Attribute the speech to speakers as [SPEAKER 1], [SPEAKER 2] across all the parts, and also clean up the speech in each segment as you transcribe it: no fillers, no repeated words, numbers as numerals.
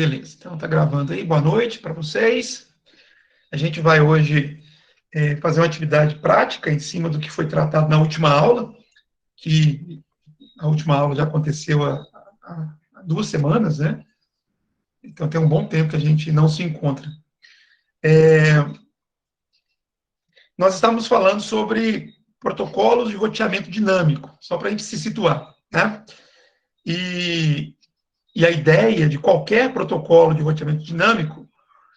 [SPEAKER 1] Beleza, então tá gravando aí. Boa noite para vocês. A gente vai hoje fazer uma atividade prática em cima do que foi tratado na última aula, que a última aula já aconteceu há 2 semanas, né? Então tem um bom tempo que a gente não se encontra. Nós estávamos falando sobre protocolos de roteamento dinâmico, só para a gente se situar, né? E a ideia de qualquer protocolo de roteamento dinâmico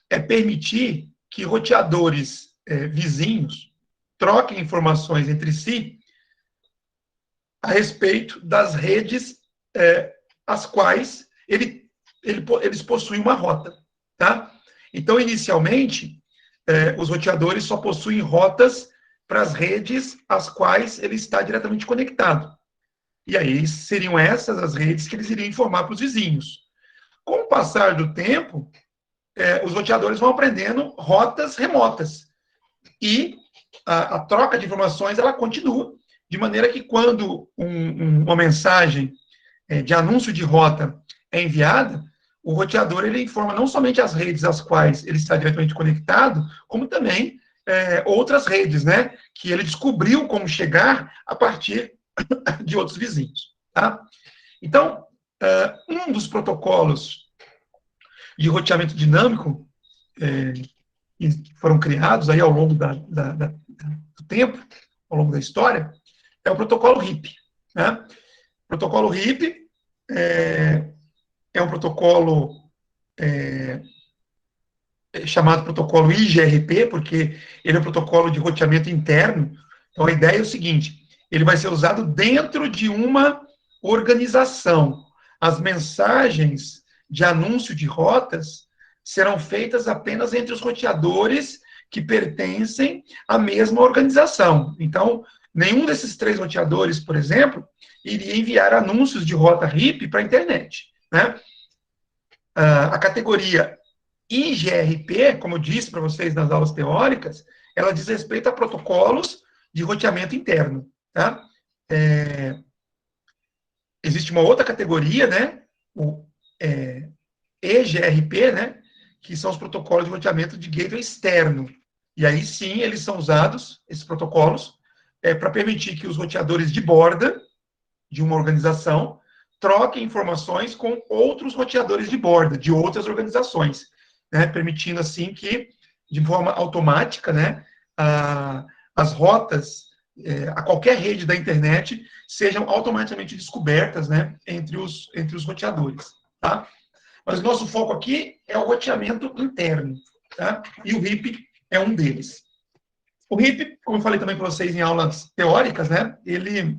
[SPEAKER 1] é permitir que roteadores vizinhos troquem informações entre si a respeito das redes as quais eles possuem uma rota, tá? Então, inicialmente, os roteadores só possuem rotas para as redes às quais ele está diretamente conectado. E aí seriam essas as redes que eles iriam informar para os vizinhos. Com o passar do tempo, os roteadores vão aprendendo rotas remotas. E a troca de informações, ela continua, de maneira que quando uma mensagem de anúncio de rota é enviada, o roteador ele informa não somente as redes às quais ele está diretamente conectado, como também outras redes, né, que ele descobriu como chegar a partir de outros vizinhos. Tá? Então, um dos protocolos de roteamento dinâmico que foram criados aí ao longo do tempo, ao longo da história, é o protocolo RIP. Né? O protocolo RIP é um protocolo chamado protocolo IGRP, porque ele é um protocolo de roteamento interno. Então, a ideia é o seguinte, ele vai ser usado dentro de uma organização. As mensagens de anúncio de rotas serão feitas apenas entre os roteadores que pertencem à mesma organização. Então, nenhum desses 3 roteadores, por exemplo, iria enviar anúncios de rota RIP para a internet. Né? A categoria IGRP, como eu disse para vocês nas aulas teóricas, ela diz respeito a protocolos de roteamento interno. Tá? Existe uma outra categoria, né? O EGRP, né? Que são os protocolos de roteamento de gateway externo. E aí sim, eles são usados, esses protocolos, para permitir que os roteadores de borda de uma organização troquem informações com outros roteadores de borda, de outras organizações, né, permitindo, assim, que, de forma automática, né, as rotas a qualquer rede da internet sejam automaticamente descobertas, né, entre os roteadores. Tá? Mas o nosso foco aqui é o roteamento interno, tá? E o RIP é um deles. O RIP, como eu falei também para vocês em aulas teóricas, né, ele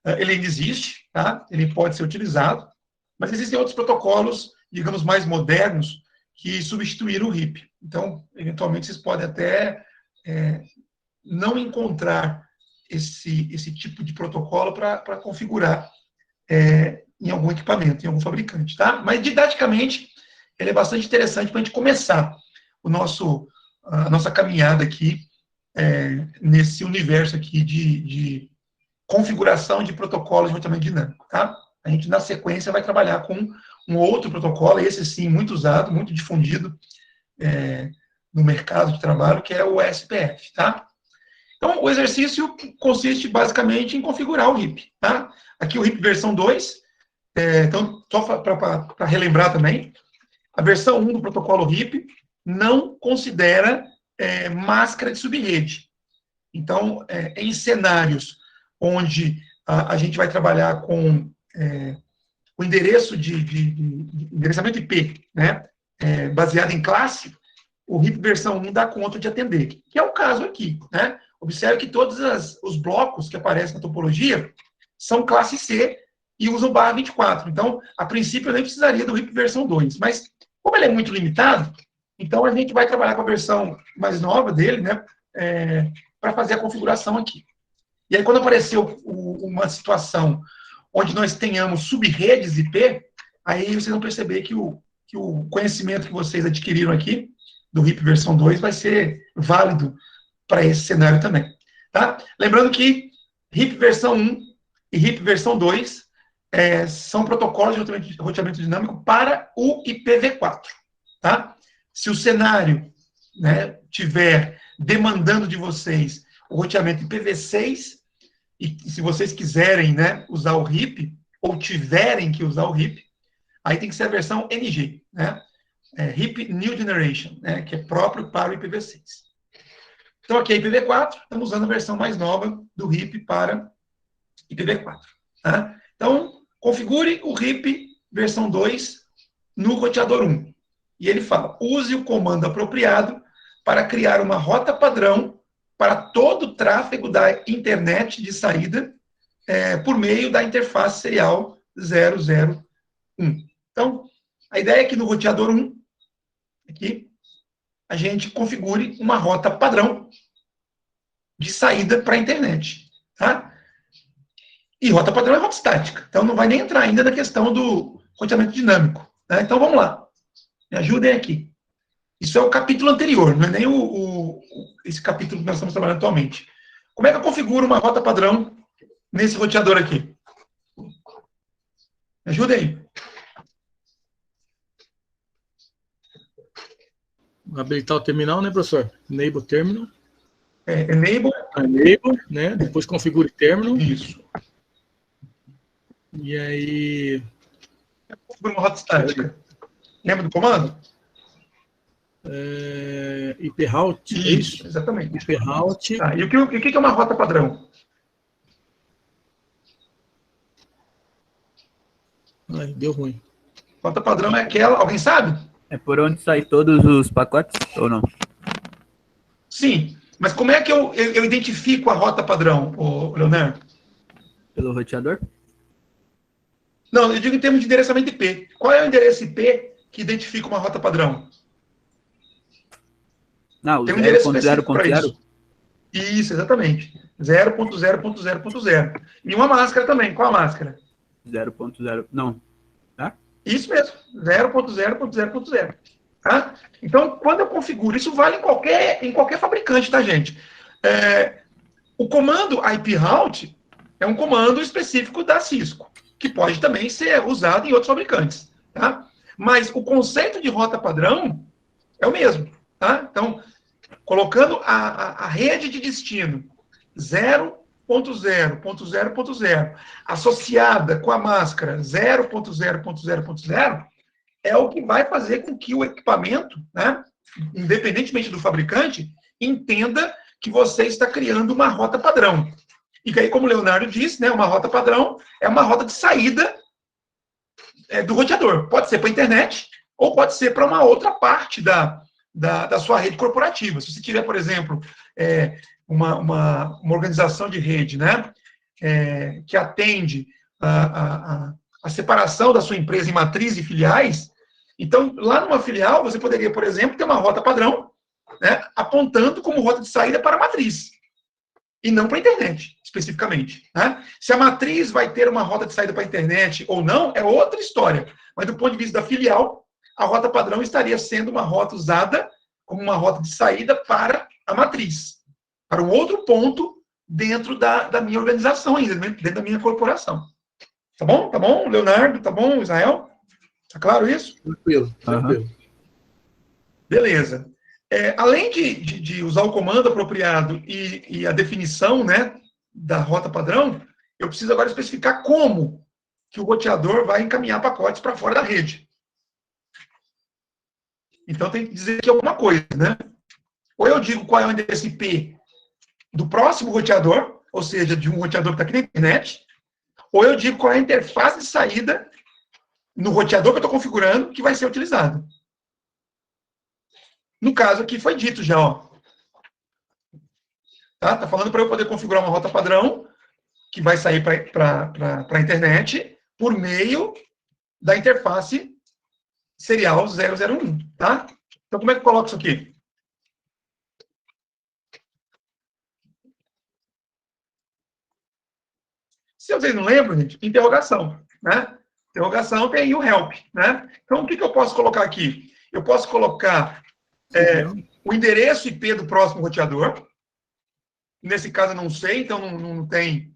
[SPEAKER 1] ainda existe, tá? Ele pode ser utilizado, mas existem outros protocolos, digamos, mais modernos, que substituíram o RIP. Então, eventualmente, vocês podem até não encontrar esse tipo de protocolo para configurar em algum equipamento, em algum fabricante, tá? Mas, didaticamente, ele é bastante interessante para a gente começar a nossa caminhada aqui nesse universo aqui de configuração de protocolos de roteamento dinâmico, tá? A gente, na sequência, vai trabalhar com um outro protocolo, esse sim, muito usado, muito difundido no mercado de trabalho, que é o SPF, tá? Então, o exercício consiste, basicamente, em configurar o RIP, tá? Aqui o RIP versão 2, então, só para relembrar também, a versão 1 do protocolo RIP não considera máscara de subrede. Então, em cenários onde a gente vai trabalhar com o endereço de endereçamento IP, né, baseado em classe, o RIP versão 1 dá conta de atender, que é o caso aqui. Né? Observe que todos os blocos que aparecem na topologia são classe C e usam barra 24. Então, a princípio, eu nem precisaria do RIP versão 2. Mas, como ele é muito limitado, então a gente vai trabalhar com a versão mais nova dele, né, para fazer a configuração aqui. E aí, quando apareceu uma situação onde nós tenhamos subredes IP, aí vocês vão perceber que o conhecimento que vocês adquiriram aqui, do RIP versão 2, vai ser válido para esse cenário também. Tá? Lembrando que RIP versão 1 e RIP versão 2 são protocolos de roteamento dinâmico para o IPv4. Tá? Se o cenário, né, tiver demandando de vocês o roteamento IPv6, e se vocês quiserem, né, usar o RIP, ou tiverem que usar o RIP, aí tem que ser a versão NG, né? RIP New Generation, né, que é próprio para o IPv6. Então, aqui é IPv4, estamos usando a versão mais nova do RIP para IPv4. Tá? Então, configure o RIP versão 2 no roteador 1. E ele fala, use o comando apropriado para criar uma rota padrão para todo o tráfego da internet de saída por meio da interface serial 001. Então, a ideia é que no roteador 1, aqui, a gente configure uma rota padrão de saída para a internet. Tá? E rota padrão é rota estática. Então, não vai nem entrar ainda na questão do roteamento dinâmico. Né? Então, vamos lá. Me ajudem aqui. Isso é o capítulo anterior, não é nem esse capítulo que nós estamos trabalhando atualmente. Como é que eu configuro uma rota padrão nesse roteador aqui? Me ajudem aí.
[SPEAKER 2] Habilitar o terminal, né, professor? Enable terminal.
[SPEAKER 1] Enable.
[SPEAKER 2] Enable, né? Depois configure terminal.
[SPEAKER 1] Isso.
[SPEAKER 2] E aí...
[SPEAKER 1] Configura uma rota estática. Lembra do comando?
[SPEAKER 2] IP route, é isso?
[SPEAKER 1] Exatamente.
[SPEAKER 2] IP route.
[SPEAKER 1] Tá, e o que é uma rota padrão?
[SPEAKER 2] Ai, deu ruim.
[SPEAKER 1] Rota padrão é aquela... Alguém sabe?
[SPEAKER 3] É por onde saem todos os pacotes, ou não?
[SPEAKER 1] Sim. Mas como é que eu identifico a rota padrão, Leonardo?
[SPEAKER 3] Pelo roteador?
[SPEAKER 1] Não, eu digo em termos de endereçamento IP. Qual é o endereço IP que identifica uma rota padrão?
[SPEAKER 3] Não, o
[SPEAKER 1] Tem um endereço
[SPEAKER 3] 0.0.0.
[SPEAKER 1] Isso, exatamente. 0.0.0.0. E uma máscara também. Qual a máscara?
[SPEAKER 3] 0.0. Não. Tá?
[SPEAKER 1] Isso mesmo. 0.0.0.0. Tá? Então, quando eu configuro, isso vale em qualquer fabricante, tá, gente? O comando IP route é um comando específico da Cisco, que pode também ser usado em outros fabricantes. Tá? Mas o conceito de rota padrão é o mesmo. Tá? Então, colocando a rede de destino 0.0.0.0 associada com a máscara 0.0.0.0, é o que vai fazer com que o equipamento, né, independentemente do fabricante, entenda que você está criando uma rota padrão. E que aí, como o Leonardo disse, né, uma rota padrão é uma rota de saída do roteador. Pode ser para a internet ou pode ser para uma outra parte da sua rede corporativa. Se você tiver, por exemplo, uma organização de rede, né, que atende a separação da sua empresa em matriz e filiais, então, lá numa filial, você poderia, por exemplo, ter uma rota padrão, né, apontando como rota de saída para a matriz, e não para a internet, especificamente. Né? Se a matriz vai ter uma rota de saída para a internet ou não, é outra história. Mas, do ponto de vista da filial, a rota padrão estaria sendo uma rota usada como uma rota de saída para a matriz, para um outro ponto dentro da minha organização ainda, dentro da minha corporação. Tá bom? Tá bom, Leonardo? Tá bom, Israel? Tá claro isso?
[SPEAKER 2] Tranquilo, tranquilo.
[SPEAKER 3] Uhum.
[SPEAKER 1] Beleza. Além de usar o comando apropriado e a definição, né, da rota padrão, eu preciso agora especificar como que o roteador vai encaminhar pacotes para fora da rede. Então, tem que dizer aqui alguma coisa, né? Ou eu digo qual é o endereço IP do próximo roteador, ou seja, de um roteador que está aqui na internet, ou eu digo qual é a interface de saída no roteador que eu estou configurando que vai ser utilizado. No caso aqui foi dito já, ó. Tá falando para eu poder configurar uma rota padrão que vai sair para a internet por meio da interface serial 001, tá? Então, como é que eu coloco isso aqui? Se vocês não lembram, gente, interrogação, né? Interrogação tem aí o help, né? Então, o que eu posso colocar aqui? Eu posso colocar o endereço IP do próximo roteador. Nesse caso, eu não sei, então não tem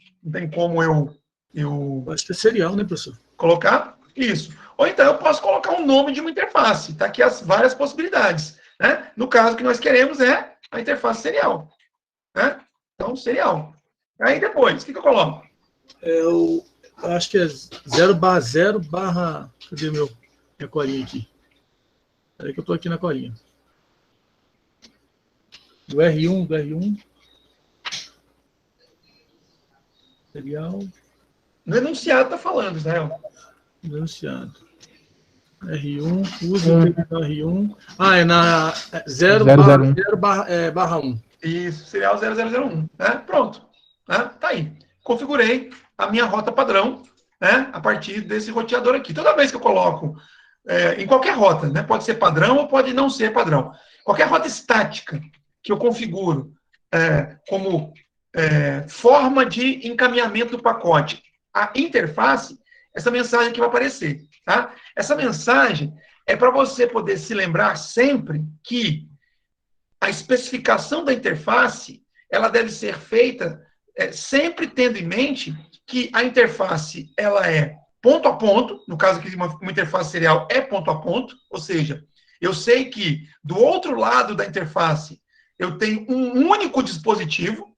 [SPEAKER 1] como eu eu
[SPEAKER 2] Acho que é serial, né, professor?
[SPEAKER 1] colocar isso. Ou então eu posso colocar um nome de uma interface. Está aqui as várias possibilidades. Né? No caso, o que nós queremos é a interface serial. Né? Então, serial. Aí depois, o que eu coloco?
[SPEAKER 2] Eu acho que é 0/0 barra. Cadê minha colinha aqui? Peraí que eu tô aqui na colinha. Do R1. Serial.
[SPEAKER 1] No enunciado está falando, Israel.
[SPEAKER 2] Denunciado. R1, usa o terminal R1. Ah, é na 0 barra 1.
[SPEAKER 1] Isso, serial 0001. Né? Pronto. Né? Tá aí. Configurei a minha rota padrão, né? A partir desse roteador aqui. Toda vez que eu coloco em qualquer rota, né? Pode ser padrão ou pode não ser padrão. Qualquer rota estática que eu configuro como forma de encaminhamento do pacote, a interface, essa mensagem aqui vai aparecer. Tá? Essa mensagem é para você poder se lembrar sempre que a especificação da interface ela deve ser feita sempre tendo em mente que a interface ela é ponto a ponto, no caso aqui uma interface serial é ponto a ponto, ou seja, eu sei que do outro lado da interface eu tenho um único dispositivo,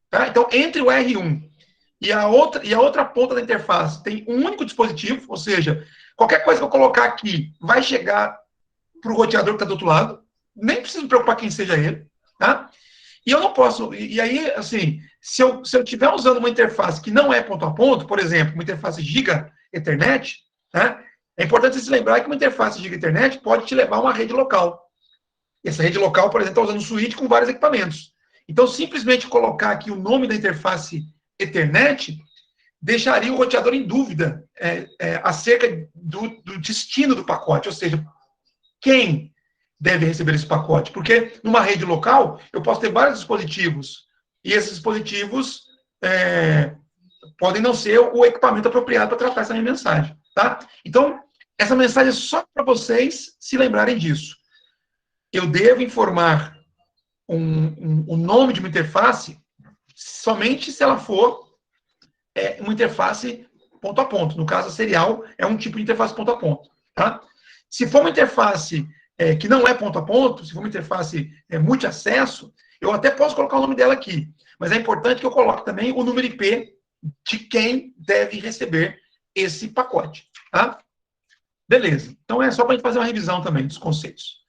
[SPEAKER 1] tá? Então entre o R1 e a outra ponta da interface tem um único dispositivo, ou seja, qualquer coisa que eu colocar aqui vai chegar para o roteador que está do outro lado, nem preciso me preocupar quem seja ele, tá? E eu não posso, e aí, assim, se eu estiver usando uma interface que não é ponto a ponto, por exemplo, uma interface Giga Ethernet, né, é importante se lembrar que uma interface Giga Ethernet pode te levar a uma rede local. E essa rede local, por exemplo, está usando um switch com vários equipamentos. Então, simplesmente colocar aqui o nome da interface Ethernet deixaria o roteador em dúvida acerca do destino do pacote, ou seja, quem deve receber esse pacote. Porque numa rede local, eu posso ter vários dispositivos, e esses dispositivos podem não ser o equipamento apropriado para tratar essa minha mensagem. Tá? Então, essa mensagem é só para vocês se lembrarem disso. Eu devo informar o nome de uma interface somente se ela for uma interface ponto a ponto. No caso, a serial é um tipo de interface ponto a ponto. Tá? Se for uma interface que não é ponto a ponto, se for uma interface multi-acesso, eu até posso colocar o nome dela aqui. Mas é importante que eu coloque também o número IP de quem deve receber esse pacote. Tá? Beleza. Então é só para a gente fazer uma revisão também dos conceitos.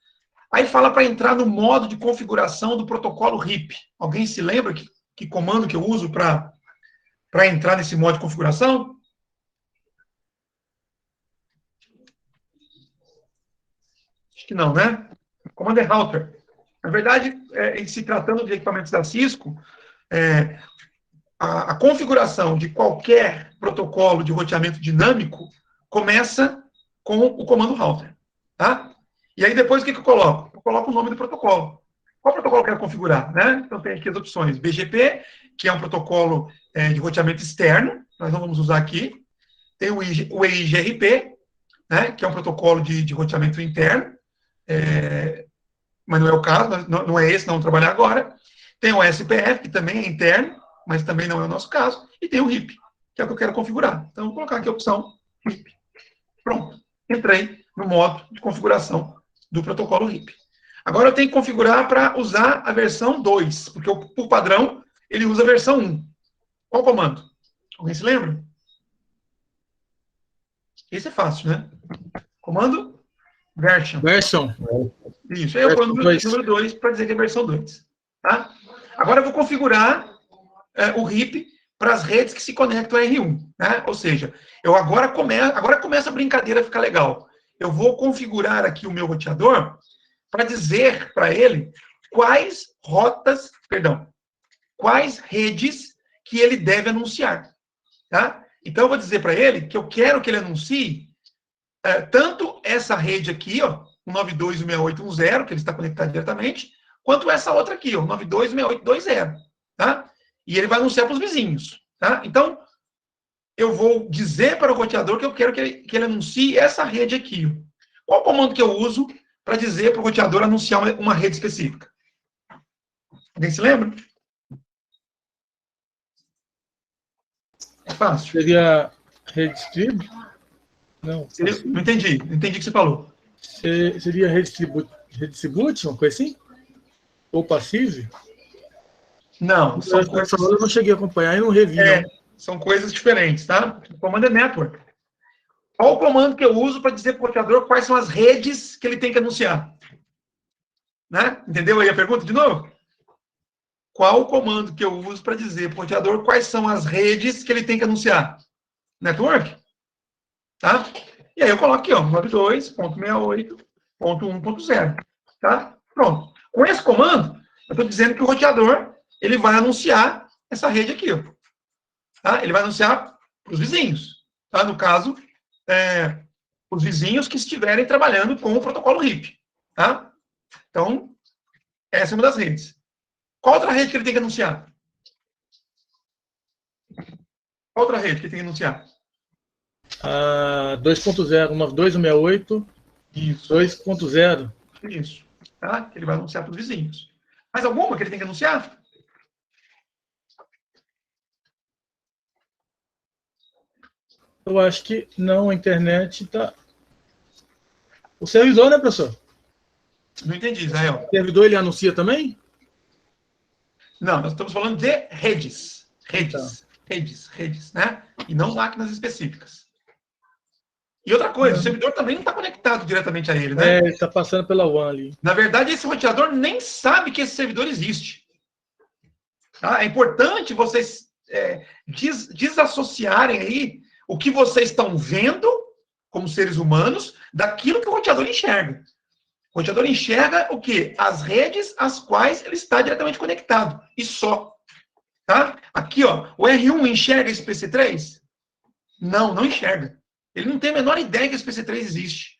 [SPEAKER 1] Aí fala para entrar no modo de configuração do protocolo RIP. Alguém se lembra que comando que eu uso para entrar nesse modo de configuração? Acho que não, né? Comando é router. Na verdade, em se tratando de equipamentos da Cisco, a configuração de qualquer protocolo de roteamento dinâmico começa com o comando router. Tá? E aí depois o que eu coloco? Eu coloco o nome do protocolo. Qual protocolo eu quero configurar? Né? Então tem aqui as opções. BGP, que é um protocolo de roteamento externo, nós não vamos usar aqui. Tem o EIGRP, né, que é um protocolo de roteamento interno, mas não é o caso, não é esse, não vamos trabalhar agora. Tem o SPF, que também é interno, mas também não é o nosso caso. E tem o RIP, que é o que eu quero configurar. Então, vou colocar aqui a opção RIP. Pronto. Entrei no modo de configuração do protocolo RIP. Agora, eu tenho que configurar para usar a versão 2, porque por padrão, ele usa a versão 1. Qual o comando? Alguém se lembra? Esse é fácil, né? Comando version. Isso. Aí eu ponho o número 2 para dizer que é versão 2. Tá? Agora eu vou configurar o RIP para as redes que se conectam ao R1. Né? Ou seja, eu agora começa a brincadeira a ficar legal. Eu vou configurar aqui o meu roteador para dizer para ele quais redes que ele deve anunciar. Tá? Então, eu vou dizer para ele que eu quero que ele anuncie tanto essa rede aqui, ó, 192.168.1.0, que ele está conectado diretamente, quanto essa outra aqui, ó, 192.168.2.0. Tá? E ele vai anunciar para os vizinhos. Tá? Então, eu vou dizer para o roteador que eu quero que ele anuncie essa rede aqui. Ó. Qual o comando que eu uso para dizer para o roteador anunciar uma rede específica? Alguém se lembra? É fácil.
[SPEAKER 2] Seria redistrib? Não.
[SPEAKER 1] Não entendi o que você falou.
[SPEAKER 2] Seria redistribute, uma coisa assim? Ou passive?
[SPEAKER 1] Não, são
[SPEAKER 2] Essa
[SPEAKER 1] coisas,
[SPEAKER 2] hora eu não cheguei a acompanhar e não revi, não.
[SPEAKER 1] são coisas diferentes, tá? O comando é network. Qual o comando que eu uso para dizer para o roteador quais são as redes que ele tem que anunciar? Né? Entendeu aí a pergunta de novo? Qual o comando que eu uso para dizer para o roteador quais são as redes que ele tem que anunciar? Network. Tá? E aí eu coloco aqui, ó, 92.68.1.0. Tá? Pronto. Com esse comando, eu estou dizendo que o roteador ele vai anunciar essa rede aqui, ó. Tá? Ele vai anunciar para os vizinhos. Tá? No caso, os vizinhos que estiverem trabalhando com o protocolo RIP. Tá? Então, essa é uma das redes. Qual outra rede que ele tem que anunciar? Qual outra rede que ele tem que anunciar?
[SPEAKER 2] 2.0, 92.168.
[SPEAKER 1] Isso.
[SPEAKER 2] 2.0.
[SPEAKER 1] Isso. Tá? Que ele vai anunciar para os vizinhos. Mais alguma que ele tem que anunciar?
[SPEAKER 2] Eu acho que não, a internet está... O servidor, né, professor?
[SPEAKER 1] Não entendi, Israel.
[SPEAKER 2] O servidor, ele anuncia também?
[SPEAKER 1] Não, nós estamos falando de redes. Redes.
[SPEAKER 2] Tá.
[SPEAKER 1] Redes, né? E não máquinas específicas. E outra coisa, o servidor também não está conectado diretamente a ele, né?
[SPEAKER 2] Ele está passando pela WAN ali.
[SPEAKER 1] Na verdade, esse roteador nem sabe que esse servidor existe. Tá? É importante vocês desassociarem aí o que vocês estão vendo como seres humanos daquilo que o roteador enxerga. O roteador enxerga o quê? As redes às quais ele está diretamente conectado. E só. Tá? Aqui, ó, o R1 enxerga esse PC3? Não, não enxerga. Ele não tem a menor ideia que esse PC3 existe.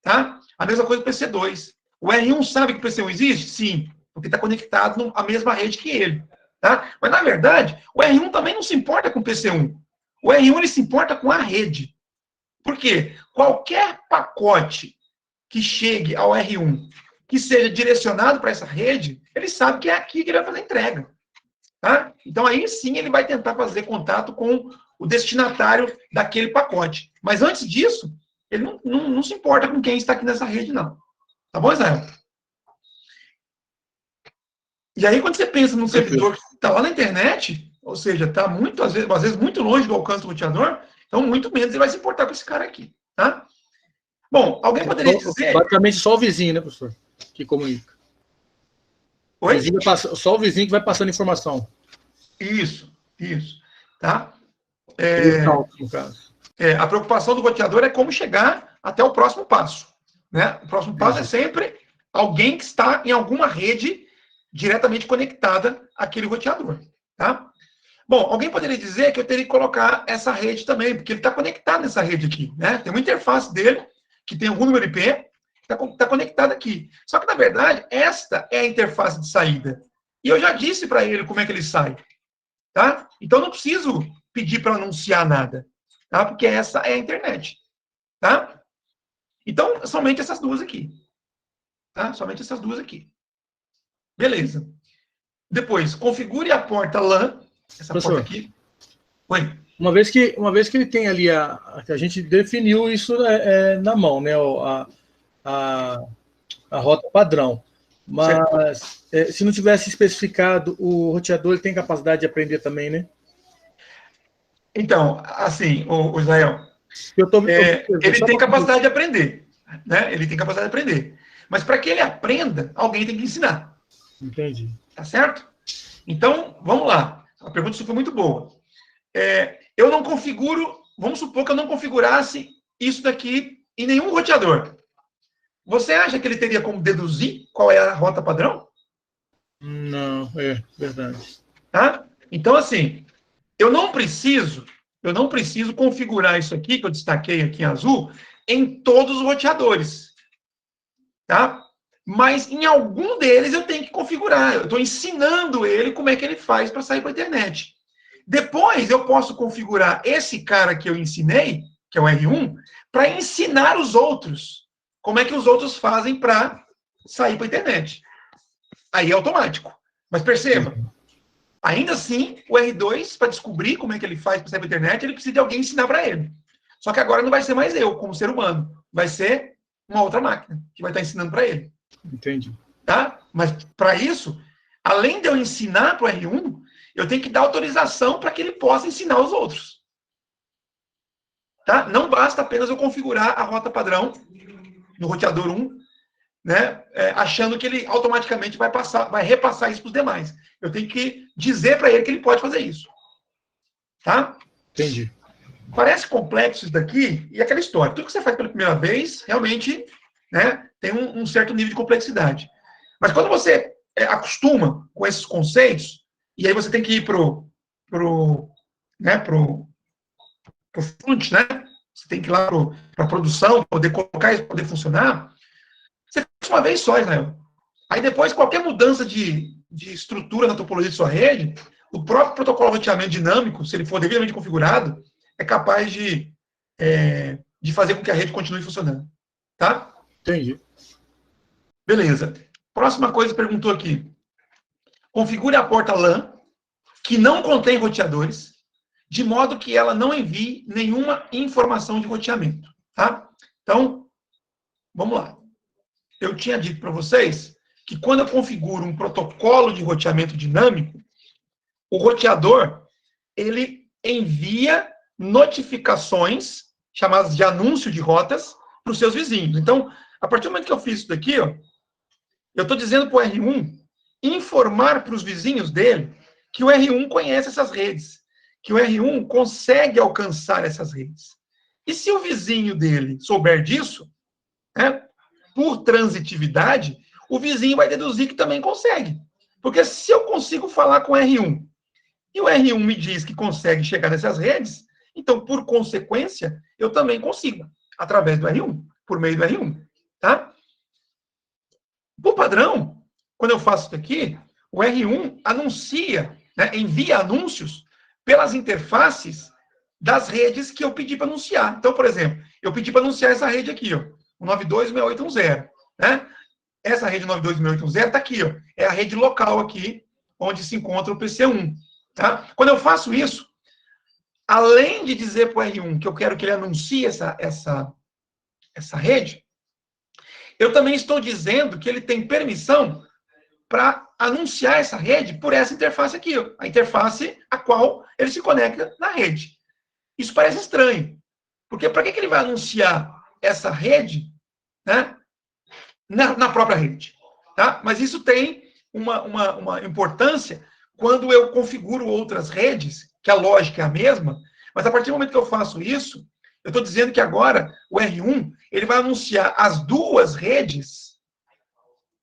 [SPEAKER 1] Tá? A mesma coisa com o PC2. O R1 sabe que o PC1 existe? Sim, porque está conectado à mesma rede que ele. Tá? Mas, na verdade, o R1 também não se importa com o PC1. O R1 ele se importa com a rede. Por quê? Qualquer pacote que chegue ao R1, que seja direcionado para essa rede, ele sabe que é aqui que ele vai fazer a entrega. Tá? Então, aí sim ele vai tentar fazer contato com o destinatário daquele pacote. Mas antes disso, ele não se importa com quem está aqui nessa rede, não. Tá bom, Israel? E aí, quando você pensa num servidor que está lá na internet, ou seja, está muito, às vezes, muito longe do alcance do roteador, então, muito menos ele vai se importar com esse cara aqui. Tá? Bom, alguém poderia dizer...
[SPEAKER 2] Basicamente, só o vizinho, né, professor? Que comunica.
[SPEAKER 1] Oi?
[SPEAKER 2] Só o vizinho que vai passando informação.
[SPEAKER 1] Isso. Tá?
[SPEAKER 2] No caso.
[SPEAKER 1] A preocupação do roteador é como chegar até o próximo passo. Né? O próximo passo é sempre alguém que está em alguma rede diretamente conectada àquele roteador. Tá? Bom, alguém poderia dizer que eu teria que colocar essa rede também, porque ele está conectado nessa rede aqui. Né? Tem uma interface dele, que tem algum número IP, está conectado aqui. Só que, na verdade, esta é a interface de saída. E eu já disse para ele como é que ele sai. Tá? Então, eu não preciso pedir para anunciar nada. Tá? Porque essa é a internet. Tá? Então, somente essas duas aqui. Tá? Somente essas duas aqui. Beleza. Depois, configure a porta LAN. Essa porta aqui. Oi.
[SPEAKER 2] Uma vez que ele tem ali a gente definiu isso na mão, né? A rota padrão. Mas se não tivesse especificado, o roteador ele tem capacidade de aprender também, né?
[SPEAKER 1] Então, assim, o Israel, ele tem capacidade de aprender. Né? Ele tem capacidade de aprender. Mas para que ele aprenda, alguém tem que ensinar.
[SPEAKER 2] Entendi.
[SPEAKER 1] Tá certo? Então, vamos lá. A pergunta foi muito boa. Eu não configuro, vamos supor que eu não configurasse isso daqui em nenhum roteador. Você acha que ele teria como deduzir qual é a rota padrão?
[SPEAKER 2] Não, verdade.
[SPEAKER 1] Tá? Então, assim, eu não preciso configurar isso aqui, que eu destaquei aqui em azul, em todos os roteadores. Tá? Mas em algum deles eu tenho que configurar. Eu estou ensinando ele como é que ele faz para sair para a internet. Depois eu posso configurar esse cara que eu ensinei, que é o R1, para ensinar os outros como é que os outros fazem para sair para a internet. Aí é automático. Mas perceba, Ainda assim, o R2, para descobrir como é que ele faz para sair pela internet, ele precisa de alguém ensinar para ele. Só que agora não vai ser mais eu, como ser humano. Vai ser uma outra máquina que vai estar ensinando para ele.
[SPEAKER 2] Entendi.
[SPEAKER 1] Tá? Mas, para isso, além de eu ensinar para o R1, eu tenho que dar autorização para que ele possa ensinar os outros. Tá? Não basta apenas eu configurar a rota padrão no roteador 1, né, achando que ele automaticamente vai repassar isso para os demais. Eu tenho que dizer para ele que ele pode fazer isso. Tá?
[SPEAKER 2] Entendi.
[SPEAKER 1] Parece complexo isso daqui, e aquela história. Tudo que você faz pela primeira vez, realmente, né, tem um certo nível de complexidade. Mas quando você acostuma com esses conceitos, e aí você tem que ir pro front, né? Você tem que ir lá para a produção, poder colocar isso, poder funcionar. Você faz uma vez só, Israel. Aí depois, qualquer mudança de estrutura na topologia de sua rede, o próprio protocolo de roteamento dinâmico, se ele for devidamente configurado, é capaz de fazer com que a rede continue funcionando. Tá?
[SPEAKER 2] Entendi.
[SPEAKER 1] Beleza. Próxima coisa, perguntou aqui. Configure a porta LAN, que não contém roteadores, de modo que ela não envie nenhuma informação de roteamento. Tá? Então, vamos lá. Eu tinha dito para vocês que quando eu configuro um protocolo de roteamento dinâmico, o roteador, ele envia notificações, chamadas de anúncio de rotas, para os seus vizinhos. Então, a partir do momento que eu fiz isso daqui, ó, eu estou dizendo para o R1 informar para os vizinhos dele que o R1 conhece essas redes, que o R1 consegue alcançar essas redes. E se o vizinho dele souber disso, né, por transitividade, o vizinho vai deduzir que também consegue. Porque se eu consigo falar com o R1 e o R1 me diz que consegue chegar nessas redes, então, por consequência, eu também consigo, através do R1, por meio do R1. Tá? Por padrão, quando eu faço isso aqui, o R1 anuncia, né, envia anúncios pelas interfaces das redes que eu pedi para anunciar. Então, por exemplo, eu pedi para anunciar essa rede aqui, ó, o 926810. Né? Essa rede 926810 está aqui, ó, é a rede local aqui, onde se encontra o PC1. Tá? Quando eu faço isso, além de dizer para o R1 que eu quero que ele anuncie essa rede, eu também estou dizendo que ele tem permissão para anunciar essa rede por essa interface aqui, ó, a interface a qual ele se conecta na rede. Isso parece estranho, porque para que ele vai anunciar essa rede, né, na própria rede? Tá? Mas isso tem uma importância quando eu configuro outras redes, que a lógica é a mesma, mas a partir do momento que eu faço isso, eu estou dizendo que agora o R1 ele vai anunciar as duas redes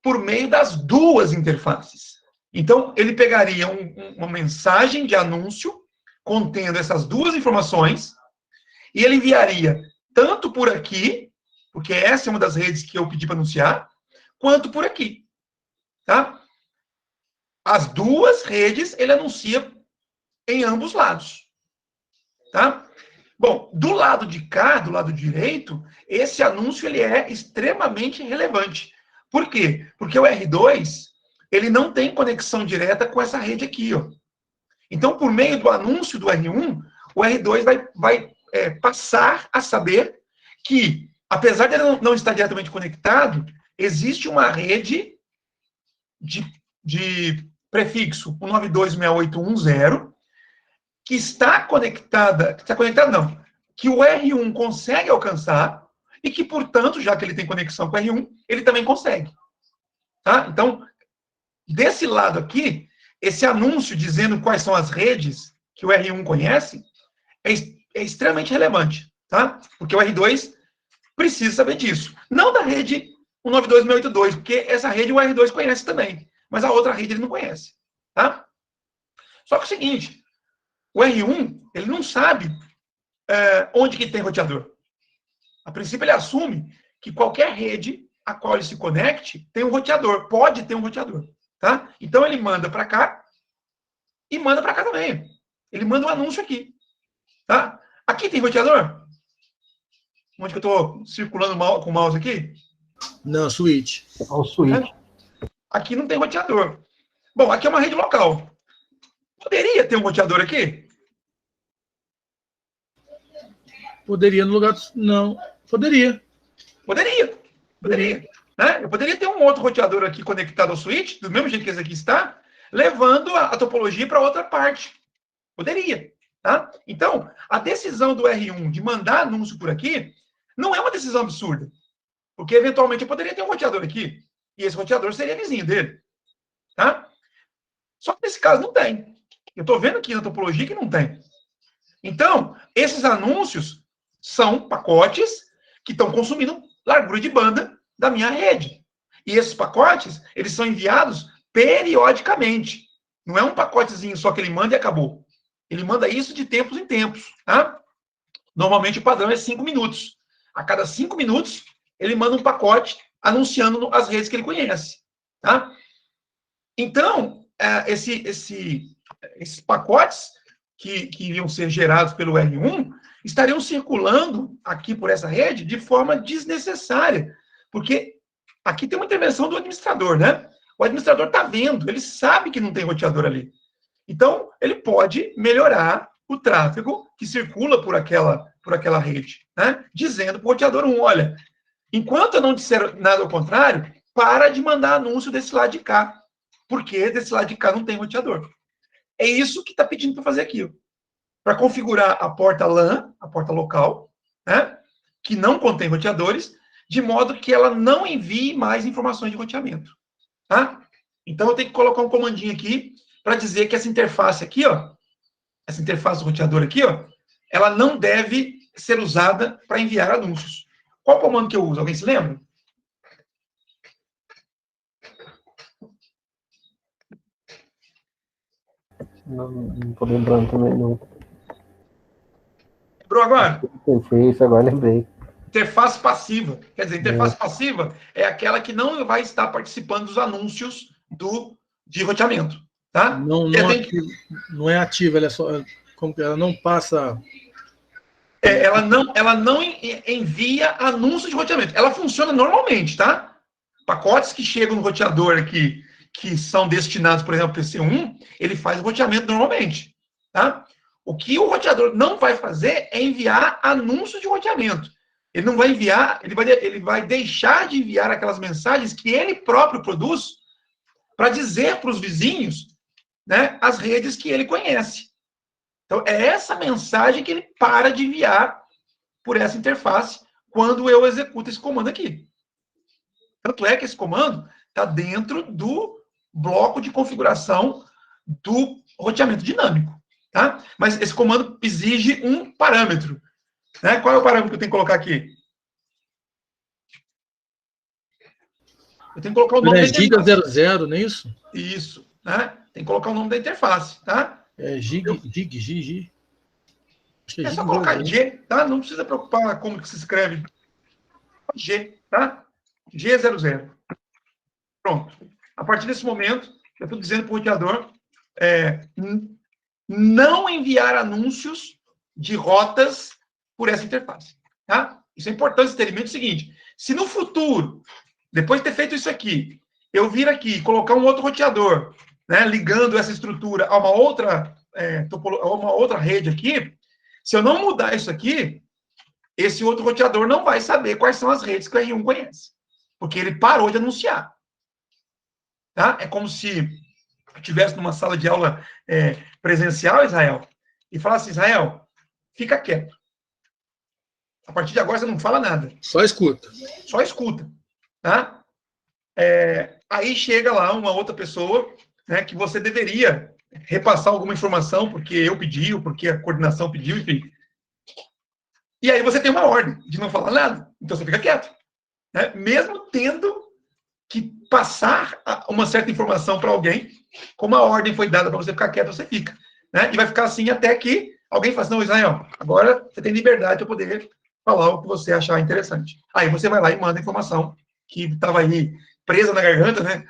[SPEAKER 1] por meio das duas interfaces. Então, ele pegaria uma mensagem de anúncio contendo essas duas informações e ele enviaria tanto por aqui, porque essa é uma das redes que eu pedi para anunciar, quanto por aqui. Tá? As duas redes ele anuncia em ambos lados. Tá? Bom, do lado de cá, do lado direito, esse anúncio ele é extremamente relevante. Por quê? Porque o R2 ele não tem conexão direta com essa rede aqui. Ó. Então, por meio do anúncio do R1, o R2 vai passar a saber que, apesar de ele não estar diretamente conectado, existe uma rede de prefixo 192.6810 que está conectada, não, que o R1 consegue alcançar e que, portanto, já que ele tem conexão com o R1, ele também consegue. Tá? Então, desse lado aqui, esse anúncio dizendo quais são as redes que o R1 conhece é extremamente relevante, tá? Porque o R2 precisa saber disso. Não da rede 192.182, porque essa rede o R2 conhece também, mas a outra rede ele não conhece, tá? Só que é o seguinte, o R1, ele não sabe onde que tem roteador. A princípio, ele assume que qualquer rede a qual ele se conecte tem um roteador, pode ter um roteador, tá? Então, ele manda para cá e manda para cá também. Ele manda um anúncio aqui, tá? Aqui tem roteador? Onde que eu estou circulando com o mouse aqui?
[SPEAKER 2] Não, switch.
[SPEAKER 4] Ao switch.
[SPEAKER 1] Aqui não tem roteador. Bom, aqui é uma rede local. Poderia ter um roteador aqui?
[SPEAKER 2] Poderia no lugar... Não, poderia.
[SPEAKER 1] Poderia. Né? Eu poderia ter um outro roteador aqui conectado ao switch, do mesmo jeito que esse aqui está, levando a topologia para outra parte. Poderia. Tá? Então, a decisão do R1 de mandar anúncio por aqui não é uma decisão absurda. Porque, eventualmente, eu poderia ter um roteador aqui, e esse roteador seria vizinho dele. Tá? Só que nesse caso não tem. Eu estou vendo aqui na topologia que não tem. Então, esses anúncios são pacotes que estão consumindo largura de banda da minha rede. E esses pacotes, eles são enviados periodicamente. Não é um pacotezinho só que ele manda e acabou. Ele manda isso de tempos em tempos. Tá? Normalmente o padrão é 5 minutos. A cada 5 minutos, ele manda um pacote anunciando as redes que ele conhece. Tá? Então, esses pacotes que iriam ser gerados pelo R1 estariam circulando aqui por essa rede de forma desnecessária. Porque aqui tem uma intervenção do administrador, né? O administrador está vendo, ele sabe que não tem roteador ali. Então, ele pode melhorar o tráfego que circula por aquela rede, né? Dizendo para o roteador 1, olha, enquanto eu não disser nada ao contrário, para de mandar anúncio desse lado de cá, porque desse lado de cá não tem roteador. É isso que está pedindo para fazer aqui. Para configurar a porta LAN, a porta local, né, que não contém roteadores, de modo que ela não envie mais informações de roteamento. Tá? Então, eu tenho que colocar um comandinho aqui para dizer que essa interface aqui, ó, essa interface do roteador aqui, ó, ela não deve ser usada para enviar anúncios. Qual comando que eu uso? Alguém se lembra?
[SPEAKER 4] Não tô lembrando também, não.
[SPEAKER 1] Lembrou agora?
[SPEAKER 4] Pensei isso, agora lembrei.
[SPEAKER 1] Interface passiva. Quer dizer, interface passiva é aquela que não vai estar participando dos anúncios de roteamento. Tá?
[SPEAKER 2] Não é ativa, ela é só. Como que ela não passa.
[SPEAKER 1] Ela não envia anúncio de roteamento. Ela funciona normalmente, tá? Pacotes que chegam no roteador aqui, que são destinados, por exemplo, para o PC1, ele faz o roteamento normalmente. Tá? O que o roteador não vai fazer é enviar anúncio de roteamento. Ele não vai enviar, ele vai deixar de enviar aquelas mensagens que ele próprio produz para dizer para os vizinhos, né, as redes que ele conhece. Então, é essa mensagem que ele para de enviar por essa interface quando eu executo esse comando aqui. Tanto é que esse comando está dentro do bloco de configuração do roteamento dinâmico. Tá? Mas esse comando exige um parâmetro. Né? Qual é o parâmetro que eu tenho que colocar aqui? Eu tenho que colocar o nome da interface.
[SPEAKER 2] Giga 00, não é isso?
[SPEAKER 1] Isso. Né? Tem que colocar o nome da interface. Tá?
[SPEAKER 2] Gig.
[SPEAKER 1] É só colocar G, tá? Não precisa preocupar como que se escreve. G, tá? G00. Pronto. A partir desse momento, eu estou dizendo para o roteador não enviar anúncios de rotas por essa interface. Tá? Isso é importante, ter em mente o seguinte: se no futuro, depois de ter feito isso aqui, eu vir aqui e colocar um outro roteador, né, ligando essa estrutura a uma outra rede aqui, se eu não mudar isso aqui, esse outro roteador não vai saber quais são as redes que o R1 conhece, porque ele parou de anunciar. Tá? É como se eu estivesse numa sala de aula presencial, Israel, e falasse: Israel, fica quieto. A partir de agora você não fala nada.
[SPEAKER 2] Só escuta.
[SPEAKER 1] Só escuta. Tá? Aí chega lá uma outra pessoa, né, que você deveria repassar alguma informação, porque eu pedi, ou porque a coordenação pediu, enfim. E aí você tem uma ordem de não falar nada. Então você fica quieto. Né? Mesmo tendo que passar uma certa informação para alguém, como a ordem foi dada para você ficar quieto, você fica. Né? E vai ficar assim até que alguém fala assim: não, Israel, agora você tem liberdade para poder falar o que você achar interessante. Aí você vai lá e manda a informação que estava aí presa na garganta, né?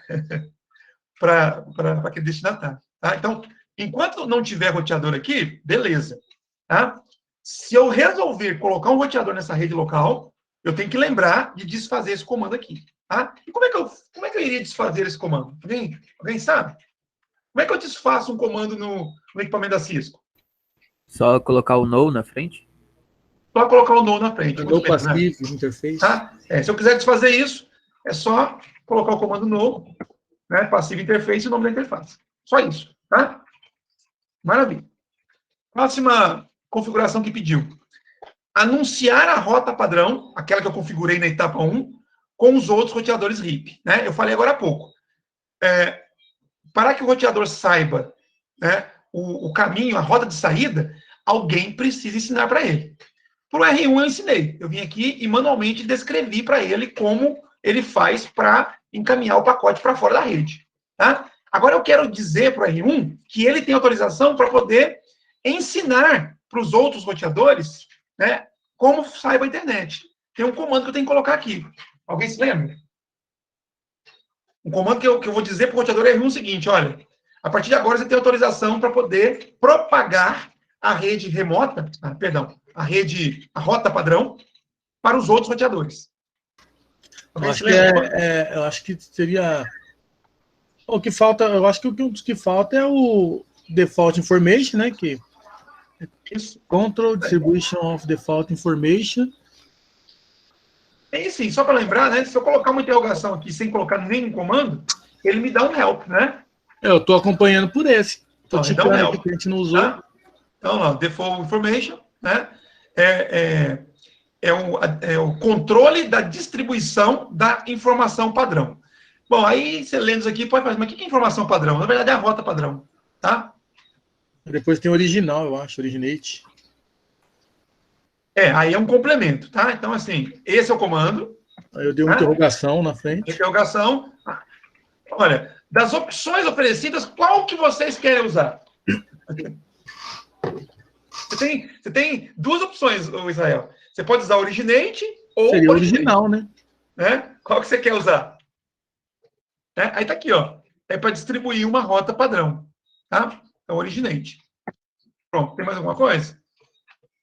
[SPEAKER 1] para aquele destinatário. Tá? Então, enquanto não tiver roteador aqui, beleza. Tá? Se eu resolver colocar um roteador nessa rede local, eu tenho que lembrar de desfazer esse comando aqui. Tá? E como é que eu iria desfazer esse comando? Alguém sabe? Como é que eu desfaço um comando no equipamento da Cisco?
[SPEAKER 3] Só colocar o no na frente?
[SPEAKER 1] Só colocar o no na frente.
[SPEAKER 2] No
[SPEAKER 1] muito bem, né?
[SPEAKER 2] passive, interface.
[SPEAKER 1] Tá? Se eu quiser desfazer isso, é só colocar o comando no, né, passive interface e o nome da interface. Só isso, tá? Maravilha. Próxima configuração que pediu. Anunciar a rota padrão, aquela que eu configurei na etapa 1, com os outros roteadores RIP. Né? Eu falei agora há pouco. Para que o roteador saiba, né, o caminho, a rota de saída, alguém precisa ensinar para ele. Para o R1 eu ensinei. Eu vim aqui e manualmente descrevi para ele como ele faz para encaminhar o pacote para fora da rede. Tá? Agora eu quero dizer para o R1 que ele tem autorização para poder ensinar para os outros roteadores, né, como saiba a internet. Tem um comando que eu tenho que colocar aqui. Alguém se lembra? Um comando que eu vou dizer para o roteador R1 é o seguinte, olha, a partir de agora você tem autorização para poder propagar a rede remota, a rota padrão para os outros roteadores.
[SPEAKER 2] Eu acho que seria... O que falta, eu acho que o que falta é o Default Information, né? Que
[SPEAKER 1] Isso.
[SPEAKER 2] Control Distribution of Default Information.
[SPEAKER 1] Sim, só para lembrar, né? Se eu colocar uma interrogação aqui sem colocar nenhum comando, ele me dá um help, né?
[SPEAKER 2] Eu estou acompanhando por esse. Estou ticando
[SPEAKER 1] um
[SPEAKER 2] aqui que a gente não usou.
[SPEAKER 1] Tá? Então, lá, Default Information, né? É o controle da distribuição da informação padrão. Bom, aí você lendo isso aqui pode falar, mas o que é informação padrão? Na verdade é a rota padrão, tá?
[SPEAKER 2] Depois tem o original, eu acho, originate.
[SPEAKER 1] Aí é um complemento, tá? Então, assim, esse é o comando.
[SPEAKER 2] Aí eu dei uma interrogação na frente.
[SPEAKER 1] Interrogação. Olha, das opções oferecidas, qual que vocês querem usar? Você tem duas opções, Israel. Você pode usar originate ou
[SPEAKER 2] seria original, né?
[SPEAKER 1] Qual que você quer usar? Aí tá aqui, ó. É para distribuir uma rota padrão, tá? Então, originate. Pronto. Tem mais alguma coisa?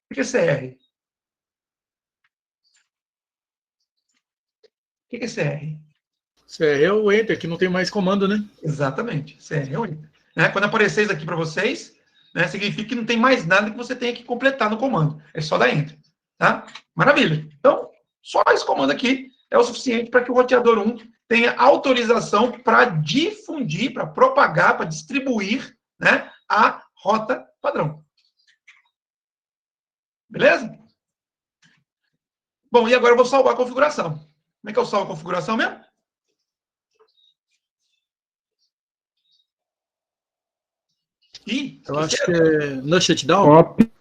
[SPEAKER 1] O que é CR? O que é CR?
[SPEAKER 2] CR é o Enter, que não tem mais comando, né?
[SPEAKER 1] Exatamente. CR é o Enter. Quando aparecer isso aqui para vocês, né, significa que não tem mais nada que você tenha que completar no comando. É só dar Enter. Tá? Maravilha. Então, só esse comando aqui é o suficiente para que o roteador 1 tenha autorização para difundir, para propagar, para distribuir, né, a rota padrão. Beleza? Bom, e agora eu vou salvar a configuração. Como é que eu salvo a configuração mesmo?
[SPEAKER 2] Eu acho que é no shutdown.
[SPEAKER 4] Copy.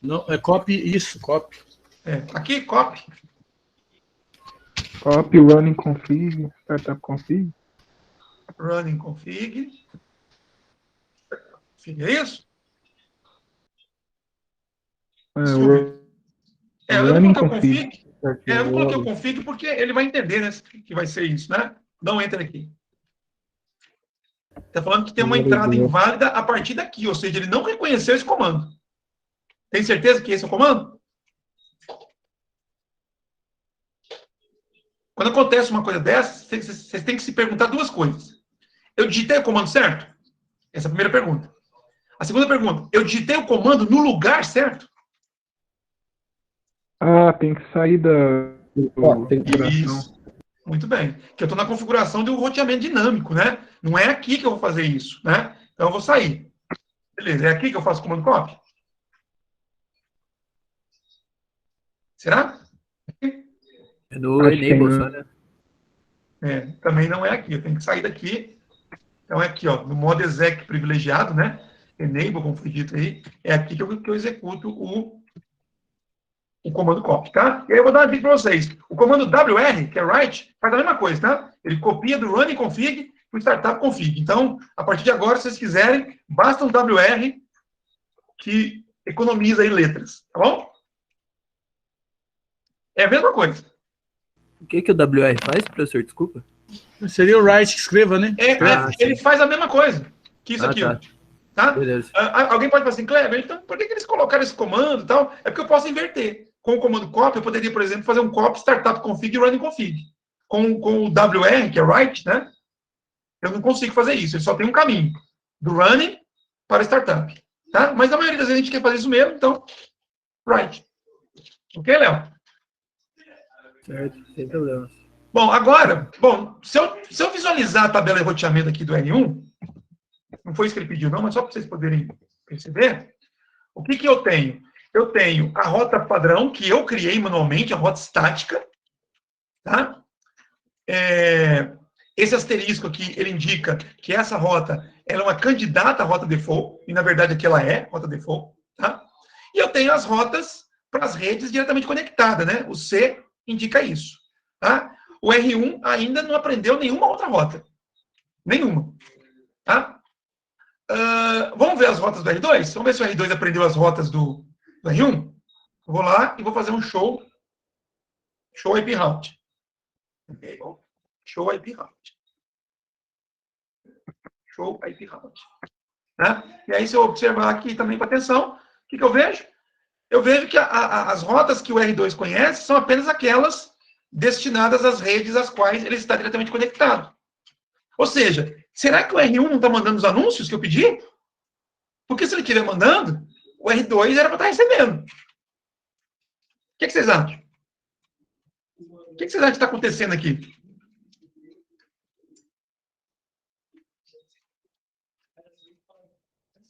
[SPEAKER 2] Não, é copy, isso, copy.
[SPEAKER 1] Aqui, copy.
[SPEAKER 5] Copy, running config, startup config.
[SPEAKER 1] Running config. É isso? Eu não coloquei o config. Eu não coloquei o config porque ele vai entender, né, que vai ser isso, né? Não entra aqui. Está falando que tem uma entrada inválida a partir daqui, ou seja, ele não reconheceu esse comando. Tem certeza que esse é o comando? Quando acontece uma coisa dessa, vocês têm que se perguntar duas coisas. Eu digitei o comando certo? Essa é a primeira pergunta. A segunda pergunta, eu digitei o comando no lugar certo?
[SPEAKER 5] Tem que sair da configuração.
[SPEAKER 1] Isso. Muito bem. Que eu estou na configuração de um roteamento dinâmico, né? Não é aqui que eu vou fazer isso, né? Então eu vou sair. Beleza, é aqui que eu faço o comando copy? Será?
[SPEAKER 3] É no enable só, né?
[SPEAKER 1] Também não é aqui. Eu tenho que sair daqui. Então é aqui, ó, no modo exec privilegiado, né? Enable, como foi dito aí. É aqui que eu executo o comando copy, tá? E aí eu vou dar uma dica para vocês. O comando WR, que é write, faz a mesma coisa, tá? Ele copia do running config para o startup config. Então, a partir de agora, se vocês quiserem, basta um WR que economiza aí letras, tá bom? É a mesma coisa.
[SPEAKER 3] O que o WR faz, professor? Desculpa.
[SPEAKER 2] Seria o write que escreva, né?
[SPEAKER 1] Ele faz a mesma coisa que isso aqui.
[SPEAKER 3] Tá.
[SPEAKER 1] Tá?
[SPEAKER 3] Beleza.
[SPEAKER 1] Alguém pode falar assim, Kleber, então por que eles colocaram esse comando e tal? É porque eu posso inverter. Com o comando copy, eu poderia, por exemplo, fazer um copy startup config e running config. Com o WR, que é write, né? Eu não consigo fazer isso. Ele só tem um caminho. Do running para startup. Tá? Mas a maioria das vezes a gente quer fazer isso mesmo, então, right. Ok, Léo?
[SPEAKER 3] Certo, sem problemas.
[SPEAKER 1] Bom, agora, se eu visualizar a tabela de roteamento aqui do R1, não foi isso que ele pediu, não, mas só para vocês poderem perceber, o que eu tenho? Eu tenho a rota padrão, que eu criei manualmente, a rota estática, tá? Esse asterisco aqui, ele indica que essa rota ela é uma candidata à rota default, e na verdade aqui ela é rota default, tá? E eu tenho as rotas para as redes diretamente conectadas, né? O C indica isso, tá? O R1 ainda não aprendeu nenhuma outra rota. Nenhuma, tá? Vamos ver as rotas do R2? Vamos ver se o R2 aprendeu as rotas do R1? Eu vou lá e vou fazer um show IP route. Okay, show IP route. Show IP route. Né? E aí, se eu observar aqui também com atenção, o que eu vejo? Eu vejo que as rotas que o R2 conhece são apenas aquelas destinadas às redes às quais ele está diretamente conectado. Ou seja, será que o R1 não está mandando os anúncios que eu pedi? Porque se ele estiver mandando, o R2 era para estar recebendo. O que vocês acham? O que vocês acham que está acontecendo aqui?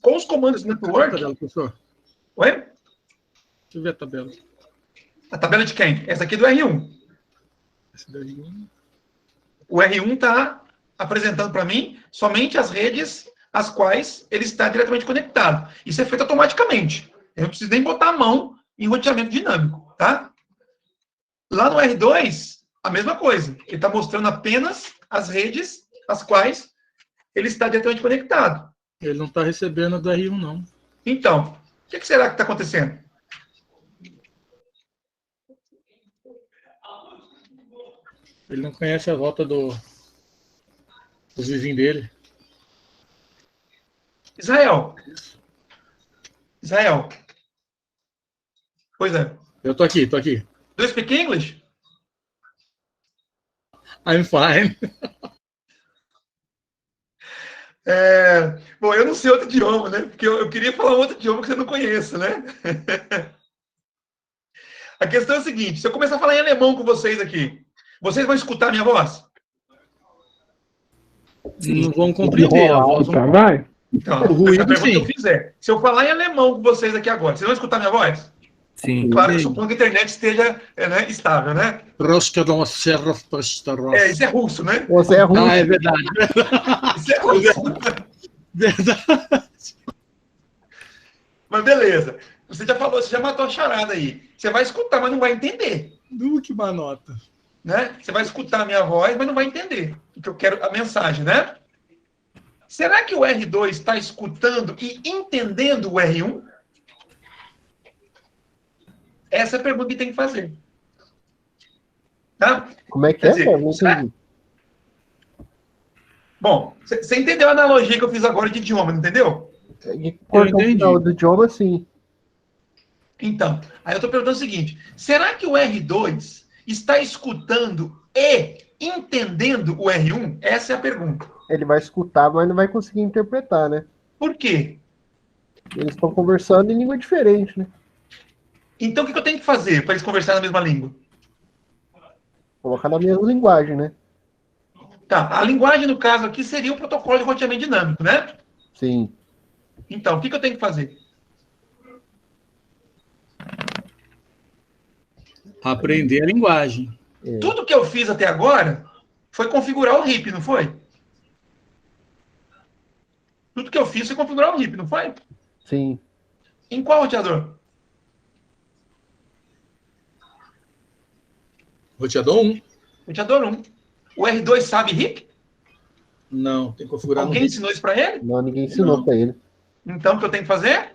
[SPEAKER 1] Com os comandos network...
[SPEAKER 2] Tabela, professor.
[SPEAKER 1] Oi?
[SPEAKER 2] Deixa eu ver a tabela.
[SPEAKER 1] A tabela de quem? Essa aqui é do R1.
[SPEAKER 2] Essa daí.
[SPEAKER 1] O R1 está apresentando para mim somente as redes às quais ele está diretamente conectado. Isso é feito automaticamente. Eu não preciso nem botar a mão em roteamento dinâmico, tá? Lá no R2, a mesma coisa. Ele está mostrando apenas as redes às quais ele está diretamente conectado.
[SPEAKER 2] Ele não está recebendo a do R1, não.
[SPEAKER 1] Então, o que será que está acontecendo?
[SPEAKER 2] Ele não conhece a rota dos vizinhos dele.
[SPEAKER 1] Israel. Pois é.
[SPEAKER 2] Eu tô aqui.
[SPEAKER 1] Do you speak English?
[SPEAKER 2] I'm fine.
[SPEAKER 1] Bom, eu não sei outro idioma, né? Porque eu queria falar um outro idioma que você não conheça, né? A questão é a seguinte, se eu começar a falar em alemão com vocês aqui, vocês vão escutar a minha voz?
[SPEAKER 2] Não vão compreender a voz.
[SPEAKER 5] Tá, vai.
[SPEAKER 1] Então,
[SPEAKER 2] O ruído,
[SPEAKER 1] a pergunta
[SPEAKER 2] sim.
[SPEAKER 1] que eu fizer. Se eu falar em alemão com vocês aqui agora, vocês vão escutar a minha voz?
[SPEAKER 3] Sim.
[SPEAKER 1] Claro que eu suponho que a internet esteja estável, né? Isso é russo, né?
[SPEAKER 4] Você é ruim.
[SPEAKER 2] Ah, é verdade.
[SPEAKER 1] Isso é russo.
[SPEAKER 2] Verdade.
[SPEAKER 1] Mas beleza. Você já falou, você já matou a charada aí. Você vai escutar, mas não vai entender.
[SPEAKER 2] Que manota.
[SPEAKER 1] Né? Você vai escutar a minha voz, mas não vai entender o que eu quero, a mensagem, né? Será que o R2 está escutando e entendendo o R1? Essa é a pergunta que tem que fazer. Tá?
[SPEAKER 4] Como é que
[SPEAKER 1] Quer
[SPEAKER 4] é?
[SPEAKER 1] dizer,
[SPEAKER 4] Cara? Não entendi.
[SPEAKER 1] Bom, você entendeu a analogia que eu fiz agora de idioma, não entendeu?
[SPEAKER 4] E cortar o
[SPEAKER 2] entendi.
[SPEAKER 4] final do idioma, sim.
[SPEAKER 1] Então, aí eu estou perguntando o seguinte, será que o R2 está escutando e entendendo o R1? Essa é a pergunta.
[SPEAKER 4] Ele vai escutar, mas não vai conseguir interpretar, né?
[SPEAKER 1] Por quê?
[SPEAKER 4] Eles estão conversando em língua diferente, né?
[SPEAKER 1] Então, o que eu tenho que fazer para eles conversarem na mesma língua?
[SPEAKER 4] Colocar na mesma linguagem, né?
[SPEAKER 1] Tá, a linguagem, no caso aqui, seria o protocolo de roteamento dinâmico, né?
[SPEAKER 4] Sim.
[SPEAKER 1] Então, o que eu tenho que fazer?
[SPEAKER 2] Aprender a linguagem.
[SPEAKER 1] Tudo que eu fiz até agora foi configurar o RIP, não foi? Tudo que eu fiz foi configurar o RIP, não foi?
[SPEAKER 4] Sim.
[SPEAKER 1] Em qual roteador?
[SPEAKER 2] Roteador 1?
[SPEAKER 1] Roteador 1. O R2 sabe RIP?
[SPEAKER 2] Não, tem que configurar
[SPEAKER 1] Alguém
[SPEAKER 2] no
[SPEAKER 1] ensinou isso para ele?
[SPEAKER 4] Não, ninguém ensinou
[SPEAKER 2] Não.
[SPEAKER 4] para ele.
[SPEAKER 1] Então, o que eu tenho que fazer?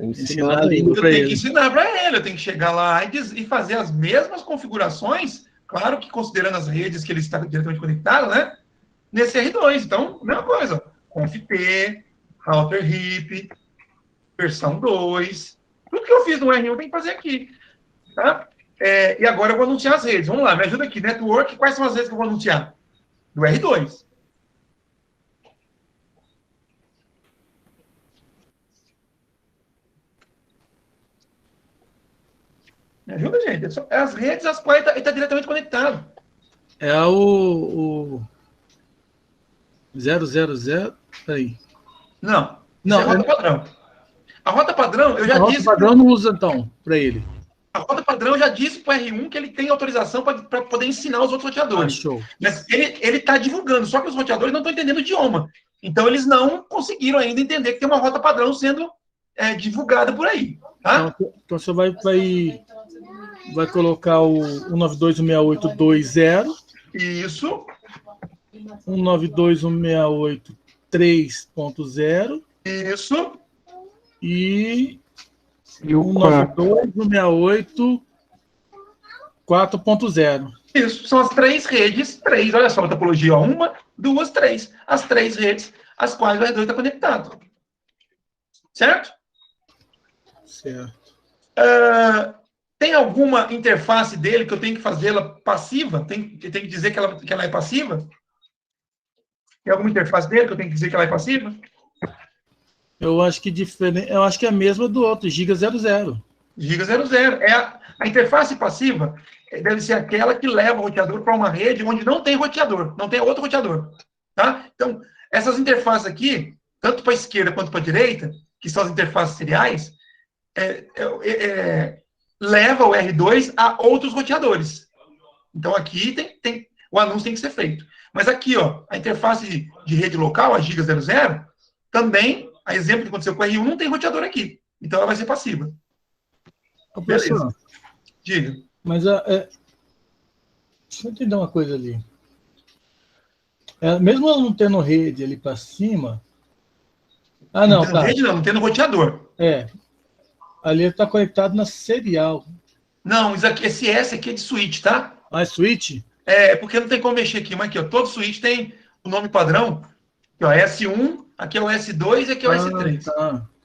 [SPEAKER 2] ensinar a língua
[SPEAKER 1] Eu
[SPEAKER 2] para
[SPEAKER 1] tenho que
[SPEAKER 2] ele.
[SPEAKER 1] ensinar para ele. Eu tenho que chegar lá e fazer as mesmas configurações, claro que considerando as redes que ele está diretamente conectado, né? Nesse R2. Então, mesma coisa. Conft, router RIP, versão 2. Tudo que eu fiz no R1 eu tenho que fazer aqui. Tá? E agora eu vou anunciar as redes. Vamos lá, me ajuda aqui. Network, quais são as redes que eu vou anunciar? Do R2. Me ajuda, gente. É as redes às quais ele está diretamente conectado.
[SPEAKER 2] É o 000. Peraí.
[SPEAKER 1] Não. Isso
[SPEAKER 2] Não,
[SPEAKER 1] é rota padrão. A rota padrão, eu
[SPEAKER 2] a
[SPEAKER 1] já
[SPEAKER 2] rota
[SPEAKER 1] disse.
[SPEAKER 2] padrão não usa, então, para ele.
[SPEAKER 1] A rota padrão eu já disse para o R1 que ele tem autorização para poder ensinar os outros roteadores.
[SPEAKER 2] Show.
[SPEAKER 1] Mas ele está divulgando, só que os roteadores não estão entendendo o idioma. Então, eles não conseguiram ainda entender que tem uma rota padrão sendo divulgada por aí. Tá?
[SPEAKER 2] Então você vai colocar o 192.168.2.0.
[SPEAKER 1] Isso.
[SPEAKER 2] 192.168.3.0.
[SPEAKER 1] Isso.
[SPEAKER 2] E
[SPEAKER 5] o
[SPEAKER 2] 192.168.4.0.
[SPEAKER 1] Isso. São as três redes. Olha só a topologia. 1, 2, 3. As três redes às quais o R2 está conectado. Certo?
[SPEAKER 2] Certo.
[SPEAKER 1] Tem alguma interface dele que eu tenho que fazê-la passiva? Tem que dizer que ela é passiva? Tem alguma interface dele que eu tenho que dizer que ela é passiva?
[SPEAKER 2] Eu acho que diferente. Eu acho que é a mesma do outro, Giga 00.
[SPEAKER 1] Giga 00. A interface passiva deve ser aquela que leva o roteador para uma rede onde não tem roteador, não tem outro roteador. Tá? Então, essas interfaces aqui, tanto para a esquerda quanto para a direita, que são as interfaces seriais, leva o R2 a outros roteadores. Então, aqui o anúncio tem que ser feito. Mas aqui, ó, a interface de rede local, a Giga 00, também, a exemplo que aconteceu com o R1, não tem roteador aqui. Então, ela vai ser passiva.
[SPEAKER 2] Beleza.
[SPEAKER 1] Diga.
[SPEAKER 2] Mas deixa eu entender uma coisa ali. Mesmo ela não tendo rede ali para cima...
[SPEAKER 1] não tendo rede, não tendo roteador.
[SPEAKER 2] Ali ele está conectado na serial.
[SPEAKER 1] Não, esse S aqui é de switch, tá?
[SPEAKER 2] Ah, é switch?
[SPEAKER 1] Porque não tem como mexer aqui. Mas aqui, ó, todo switch tem o nome padrão. Aqui, ó, S1, aqui é o S2 e aqui é o S3.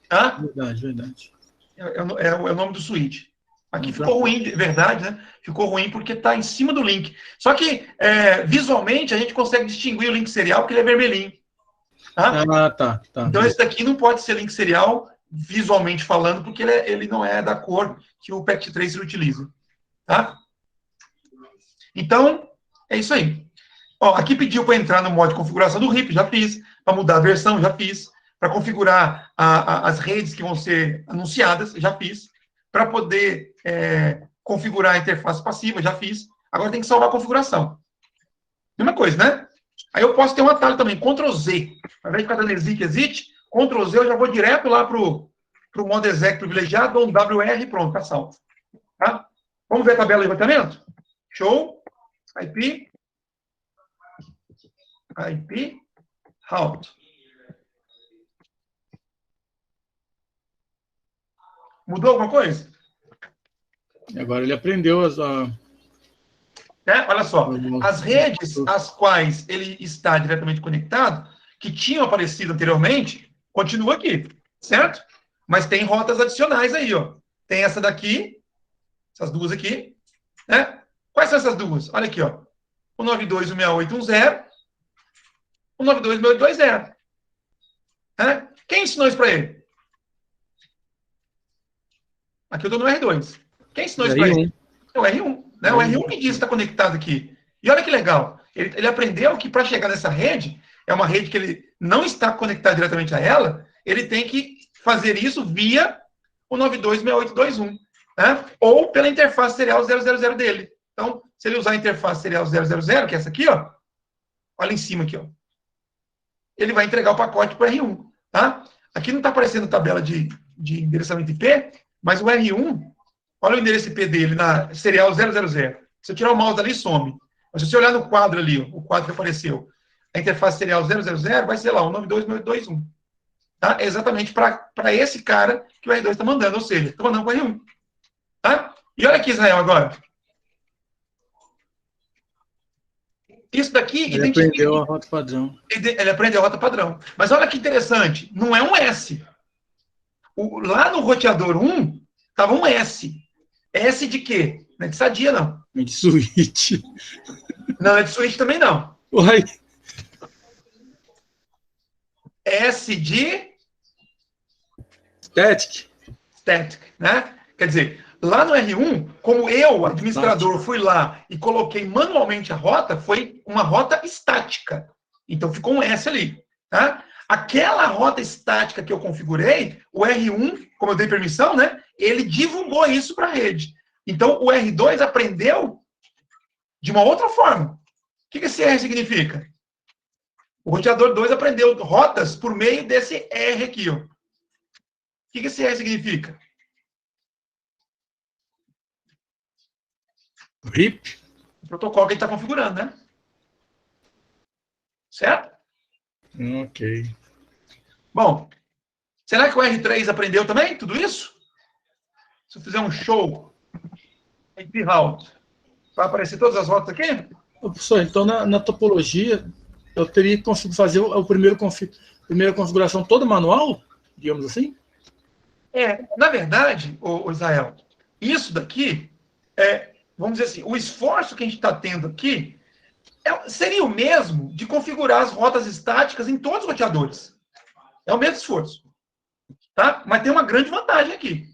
[SPEAKER 1] Tá?
[SPEAKER 2] Verdade.
[SPEAKER 1] É o nome do switch. Aqui ficou ruim, verdade, né? Ficou ruim porque está em cima do link. Só que, visualmente, a gente consegue distinguir o link serial porque ele é vermelhinho. Tá?
[SPEAKER 2] Tá.
[SPEAKER 1] Então, esse daqui não pode ser link serial, visualmente falando, porque ele não é da cor que o Packet Tracer utiliza. Tá? Então, é isso aí. Ó, aqui pediu para entrar no modo de configuração do RIP, já fiz. Para mudar a versão, já fiz. Para configurar as redes que vão ser anunciadas, já fiz. Para poder configurar a interface passiva, já fiz. Agora tem que salvar a configuração. Mesma coisa, né? Aí eu posso ter um atalho também, Ctrl Z. Ao invés de ficar dando exit, Ctrl Z, eu já vou direto lá para o modo exec privilegiado, dou um WR, pronto, está salvo. Tá? Vamos ver a tabela de roteamento? Show. IP, route. Mudou alguma coisa?
[SPEAKER 2] Agora ele aprendeu
[SPEAKER 1] Olha só, as redes às quais ele está diretamente conectado, que tinham aparecido anteriormente, continua aqui, certo? Mas tem rotas adicionais aí, ó. Tem essa daqui, essas duas aqui, né? Quais são essas duas? Olha aqui, ó. 192.168.1.0, 192.168.2.0. Né? Quem ensinou isso para ele? Aqui eu estou no R2. Quem ensinou isso para ele? É o R1. Né? O R1 que diz que está conectado aqui. E olha que legal. Ele aprendeu que para chegar nessa rede, é uma rede que ele não está conectado diretamente a ela, ele tem que fazer isso via o 92.68.2.1. Né? Ou pela interface serial 000 dele. Então, se ele usar a interface serial 000, que é essa aqui, ó, olha em cima aqui, ó, ele vai entregar o pacote para o R1. Tá? Aqui não está aparecendo tabela de endereçamento IP, mas o R1, olha o endereço IP dele na serial 000. Se eu tirar o mouse dali, some. Mas se você olhar no quadro ali, ó, o quadro que apareceu, a interface serial 000 vai ser lá, o 192.168.2.1. Tá? É exatamente para esse cara que o R2 está mandando, ou seja, está mandando para o R1. Tá? E olha aqui, Israel, agora. Isso daqui...
[SPEAKER 2] Ele aprendeu a rota padrão.
[SPEAKER 1] Ele aprendeu a rota padrão. Mas olha que interessante, não é um S. Lá no roteador 1, estava um S. S de quê? Não é de sadia, não.
[SPEAKER 2] É de switch.
[SPEAKER 1] Não, é de switch também não.
[SPEAKER 2] Uai.
[SPEAKER 1] S de...
[SPEAKER 2] Static.
[SPEAKER 1] Static, né? Quer dizer, Lá no R1, como eu, administrador, fui lá e coloquei manualmente a rota, foi uma rota estática. Então, ficou um S ali. Tá? Aquela rota estática que eu configurei, o R1, como eu dei permissão, né, ele divulgou isso para a rede. Então, o R2 aprendeu de uma outra forma. O que esse R significa? O roteador 2 aprendeu rotas por meio desse R aqui. Ó. O que esse R significa?
[SPEAKER 2] RIP?
[SPEAKER 1] O protocolo que ele está configurando, né? Certo?
[SPEAKER 2] Ok.
[SPEAKER 1] Bom, será que o R3 aprendeu também tudo isso? Se eu fizer um show em route, vai aparecer todas as rotas aqui?
[SPEAKER 2] Ô, professor, então na topologia, eu teria que fazer primeira configuração toda manual, digamos assim?
[SPEAKER 1] Na verdade, o Israel, isso daqui, vamos dizer assim, o esforço que a gente está tendo aqui seria o mesmo de configurar as rotas estáticas em todos os roteadores. É o mesmo esforço. Tá? Mas tem uma grande vantagem aqui.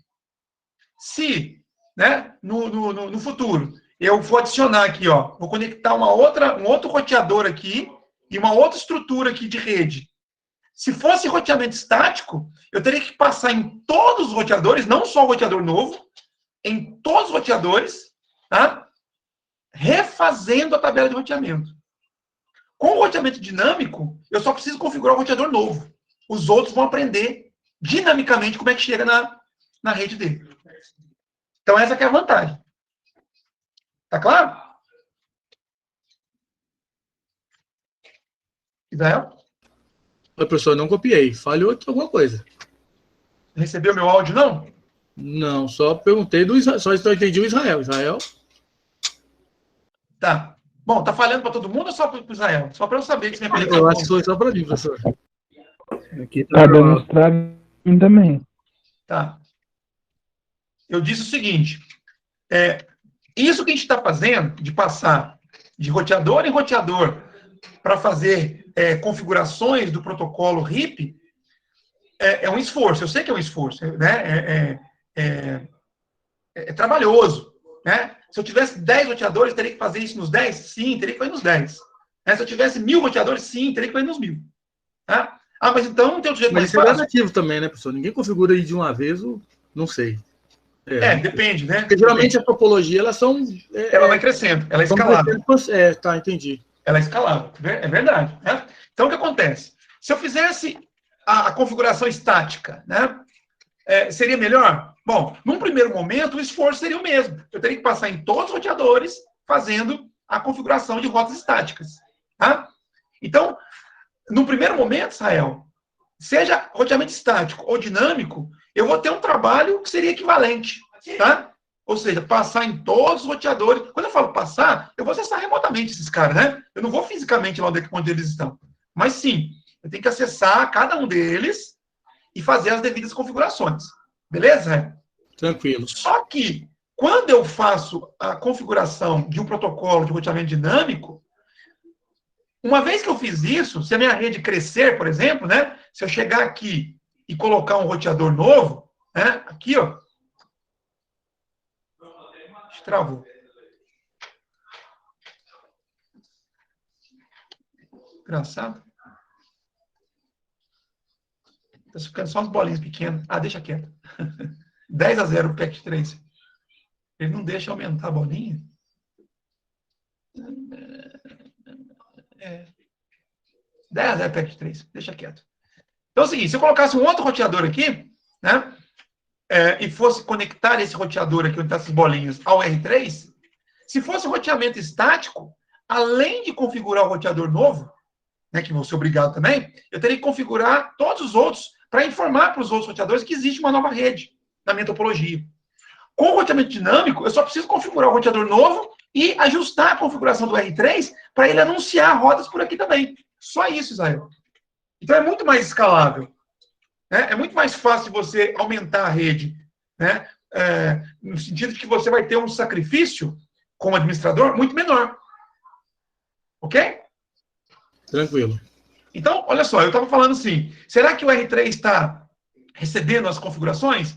[SPEAKER 1] Se, né, no futuro, eu for adicionar aqui, ó, vou conectar um outro roteador aqui e uma outra estrutura aqui de rede. Se fosse roteamento estático, eu teria que passar em todos os roteadores, não só o roteador novo, em todos os roteadores, tá? Refazendo a tabela de roteamento. Com o roteamento dinâmico, eu só preciso configurar o roteador novo. Os outros vão aprender dinamicamente como é que chega na rede dele. Então, essa que é a vantagem. Tá claro? Israel?
[SPEAKER 2] Oi, professor, não copiei. Falhou aqui alguma coisa.
[SPEAKER 1] Recebeu meu áudio, não?
[SPEAKER 2] Não, só perguntei do Israel, só entendi o Israel. Israel?
[SPEAKER 1] Tá. Bom, tá falhando para todo mundo ou só para o Israel? Só para eu saber que você me apelidou.
[SPEAKER 2] Eu acho que foi só para mim, professor.
[SPEAKER 3] Aqui
[SPEAKER 5] Tá dando uns travinhos também.
[SPEAKER 1] Tá. Eu disse o seguinte, isso que a gente está fazendo, de passar de roteador em roteador para fazer configurações do protocolo RIP, é um esforço. Eu sei que é um esforço, né? É trabalhoso, né? Se eu tivesse 10 roteadores, teria que fazer isso nos 10? Sim, teria que fazer nos 10. Se eu tivesse 1000 roteadores, sim, teria que fazer nos 1000. Tá? Mas então não tem outro jeito
[SPEAKER 2] Mas
[SPEAKER 1] mais
[SPEAKER 2] isso é
[SPEAKER 1] fácil?
[SPEAKER 2] gradativo também, né, professor? Ninguém configura aí de uma vez, não sei.
[SPEAKER 1] Depende, né?
[SPEAKER 2] Porque geralmente a topologia, elas são...
[SPEAKER 1] ela vai crescendo, ela é escalável.
[SPEAKER 2] Tá, entendi.
[SPEAKER 1] Ela é escalável, é verdade. Né? Então, o que acontece? Se eu fizesse a configuração estática, né, seria melhor? Bom, num primeiro momento, o esforço seria o mesmo. Eu teria que passar em todos os roteadores fazendo a configuração de rotas estáticas. Tá? Então, no primeiro momento, Israel, seja roteamento estático ou dinâmico, eu vou ter um trabalho que seria equivalente. Tá? Ou seja, passar em todos os roteadores. Quando eu falo passar, eu vou acessar remotamente esses caras, né? Eu não vou fisicamente lá onde eles estão. Mas sim, eu tenho que acessar cada um deles e fazer as devidas configurações. Beleza?
[SPEAKER 2] Tranquilo.
[SPEAKER 1] Só que, quando eu faço a configuração de um protocolo de roteamento dinâmico, uma vez que eu fiz isso, se a minha rede crescer, por exemplo, né? Se eu chegar aqui e colocar um roteador novo, né? Aqui, ó. Travou. Engraçado. Tá ficando só umas bolinhas pequenas. Deixa quieto. 10-0 o PEC 3. Ele não deixa aumentar a bolinha. 10-0 PEC 3. Deixa quieto. Então é o seguinte, se eu colocasse um outro roteador aqui, né? E fosse conectar esse roteador aqui, onde está essas bolinhas, ao R3, se fosse um roteamento estático, além de configurar o roteador novo, né, que vou ser obrigado também, eu teria que configurar todos os outros para informar para os outros roteadores que existe uma nova rede na minha topologia. Com o roteamento dinâmico, eu só preciso configurar o roteador novo e ajustar a configuração do R3 para ele anunciar rotas por aqui também. Só isso, Israel. Então é muito mais escalável. Né? É muito mais fácil você aumentar a rede, né? No sentido de que você vai ter um sacrifício como administrador muito menor. Ok?
[SPEAKER 2] Tranquilo.
[SPEAKER 1] Então, olha só, eu estava falando assim, será que o R3 está recebendo as configurações?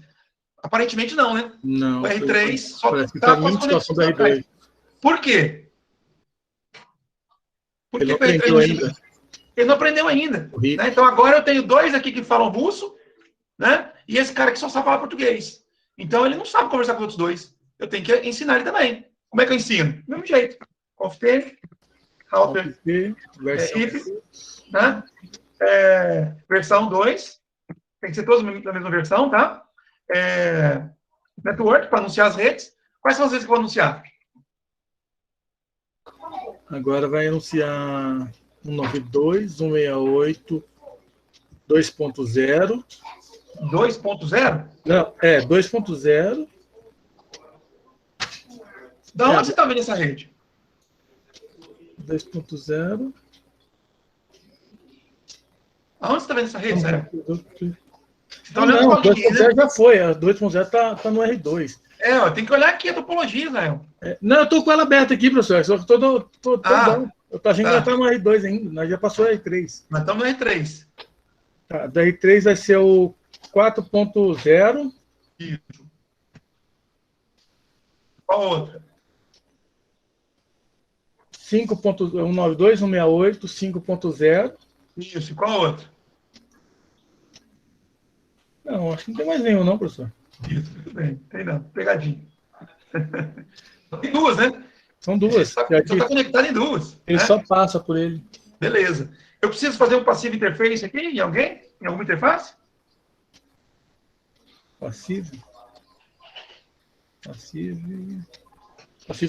[SPEAKER 1] Aparentemente não, né?
[SPEAKER 2] Não.
[SPEAKER 1] O R3 só
[SPEAKER 2] parece que
[SPEAKER 1] está
[SPEAKER 2] tá
[SPEAKER 1] com as
[SPEAKER 2] em situação do
[SPEAKER 1] conexões.
[SPEAKER 2] R2.
[SPEAKER 1] Por quê? Por
[SPEAKER 2] Ele
[SPEAKER 1] que
[SPEAKER 2] não
[SPEAKER 1] que o R3
[SPEAKER 2] aprendeu
[SPEAKER 1] não
[SPEAKER 2] ainda.
[SPEAKER 1] chega? Ele não aprendeu ainda.
[SPEAKER 2] Horrível.
[SPEAKER 1] Né? Então agora eu tenho 2 aqui que falam russo, né? E esse cara que só sabe falar português. Então ele não sabe conversar com os outros 2. Eu tenho que ensinar ele também. Como é que eu ensino? Do mesmo jeito. Conft, router,
[SPEAKER 2] Versão
[SPEAKER 1] if, né? Versão 2. Tem que ser todos da mesma versão, tá? Network, para anunciar as redes. Quais são as redes que eu vou anunciar?
[SPEAKER 2] Agora vai anunciar 192, 168, 2.0.
[SPEAKER 1] 2.0?
[SPEAKER 2] Não, 2.0.
[SPEAKER 1] Da onde você está vendo essa rede?
[SPEAKER 2] 2.0.
[SPEAKER 1] Aonde você está vendo essa rede, Sérgio? Você está
[SPEAKER 2] Não,
[SPEAKER 1] olhando o código,
[SPEAKER 2] 2.0 já foi. A 2.0 tá no R2.
[SPEAKER 1] Tem que olhar aqui a topologia, Israel.
[SPEAKER 2] Não, eu estou com ela aberta aqui, professor. Só que tô bom. Eu tô achando que ela está no R2 ainda. Nós já passou o R3.
[SPEAKER 1] Nós estamos no R3.
[SPEAKER 2] Tá, do R3 vai ser o 4.0.
[SPEAKER 1] Isso. Qual outra?
[SPEAKER 2] 5.192, 168, 5.0.
[SPEAKER 1] Isso. E qual outra?
[SPEAKER 2] Não, acho que não tem mais nenhum, não, professor.
[SPEAKER 1] Isso, tudo bem. Tem não. Pegadinho. Tem 2, né?
[SPEAKER 2] São 2.
[SPEAKER 1] Só está conectado em 2.
[SPEAKER 2] Ele só passa por ele.
[SPEAKER 1] Beleza. Eu preciso fazer um passivo interface aqui em alguém? Em alguma interface?
[SPEAKER 2] Passivo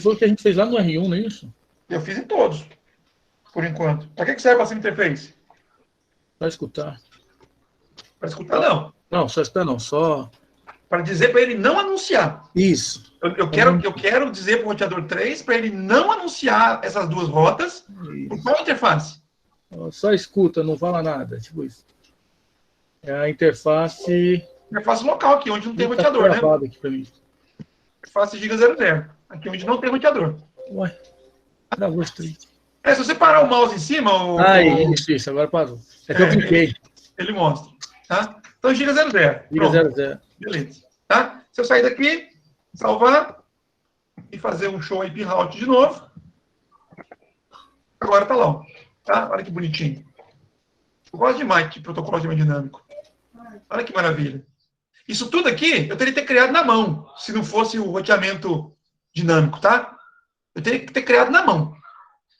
[SPEAKER 2] foi o que a gente fez lá no R1, não é isso?
[SPEAKER 1] Eu fiz em todos, por enquanto. Para que serve passivo interface?
[SPEAKER 2] Para escutar.
[SPEAKER 1] Para escutar, não.
[SPEAKER 2] Não, só escutar não, só...
[SPEAKER 1] Para dizer para ele não anunciar.
[SPEAKER 2] Isso.
[SPEAKER 1] Eu quero dizer para o roteador 3 para ele não anunciar essas 2 rotas. Por qual interface?
[SPEAKER 2] Só escuta, não fala nada, tipo isso. É a interface...
[SPEAKER 1] Interface local aqui, onde não tem roteador, né?
[SPEAKER 2] Aqui para mim.
[SPEAKER 1] Interface giga 00. Aqui onde não tem roteador.
[SPEAKER 2] Ué, travou esse trem.
[SPEAKER 1] Se você parar o mouse em cima...
[SPEAKER 2] Isso, agora parou. É que eu cliquei.
[SPEAKER 1] Ele mostra, tá? Então, giga 00.
[SPEAKER 2] Giga 00.
[SPEAKER 1] Beleza. Tá? Se eu sair daqui, salvar e fazer um show IP route de novo, agora tá lá, ó. Tá? Olha que bonitinho. Eu gosto demais de protocolo de dinâmico. Olha que maravilha. Isso tudo aqui eu teria que ter criado na mão, se não fosse o roteamento dinâmico, tá? Eu teria que ter criado na mão.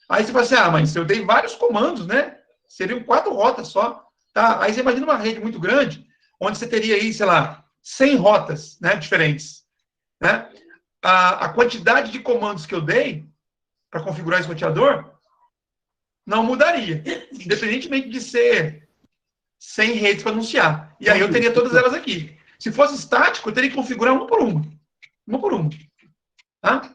[SPEAKER 1] Aí você fala assim, mas eu dei vários comandos, né? Seriam 4 rotas só. Tá? Aí você imagina uma rede muito grande, onde você teria aí, sei lá, 100 rotas, né, diferentes. Né? A quantidade de comandos que eu dei para configurar esse roteador não mudaria, independentemente de ser 100 redes para anunciar. E aí eu teria todas elas aqui. Se fosse estático, eu teria que configurar uma por uma. Uma por uma. Tá?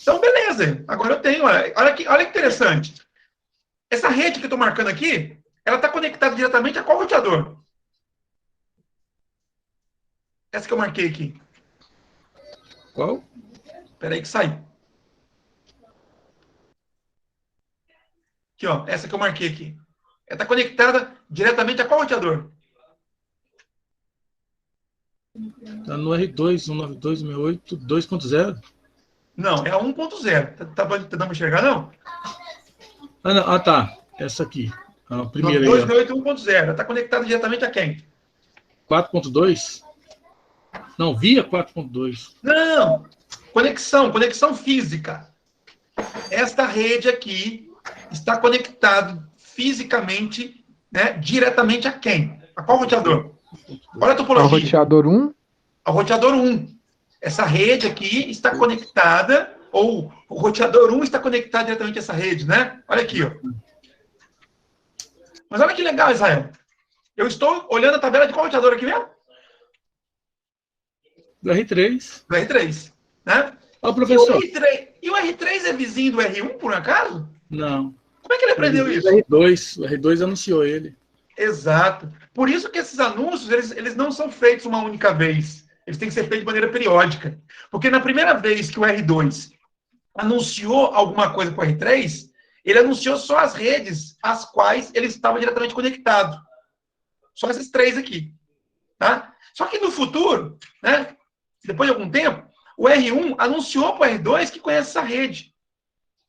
[SPEAKER 1] Então, beleza. Agora eu tenho. Olha que interessante. Essa rede que eu estou marcando aqui, ela está conectada diretamente a qual roteador? Essa que eu marquei aqui.
[SPEAKER 2] Qual?
[SPEAKER 1] Espera aí que saiu. Aqui, ó. Essa que eu marquei aqui. Ela está conectada diretamente a qual roteador?
[SPEAKER 2] Está no R2, 192, 168, 2.0.
[SPEAKER 1] Não, é a 1.0. Tá dando para enxergar, não?
[SPEAKER 2] Não. Tá. Essa aqui. A primeira aí.
[SPEAKER 1] 268 1.0. Ela está conectada diretamente a quem?
[SPEAKER 2] 4.2? Não, via 4.2.
[SPEAKER 1] Não. Conexão física. Esta rede aqui está conectada fisicamente, né, diretamente a quem? A qual roteador? Olha a topologia.
[SPEAKER 4] Ao roteador 1?
[SPEAKER 1] Ao roteador 1. Essa rede aqui está conectada, ou o roteador 1 está conectado diretamente a essa rede, né? Olha aqui, ó. Mas olha que legal, Israel. Eu estou olhando a tabela de qual roteador aqui mesmo?
[SPEAKER 2] Do R3.
[SPEAKER 1] Do R3, né?
[SPEAKER 2] Ó, professor.
[SPEAKER 1] E o R3 é vizinho do R1, por acaso?
[SPEAKER 2] Não.
[SPEAKER 1] Como é que ele aprendeu isso?
[SPEAKER 2] O R2 anunciou ele.
[SPEAKER 1] Exato. Por isso que esses anúncios, eles não são feitos uma única vez. Eles têm que ser feitos de maneira periódica. Porque na primeira vez que o R2 anunciou alguma coisa para o R3, ele anunciou só as redes às quais ele estava diretamente conectado. Só essas 3 aqui. Tá? Só que no futuro, né, depois de algum tempo, o R1 anunciou para o R2 que conhece essa rede.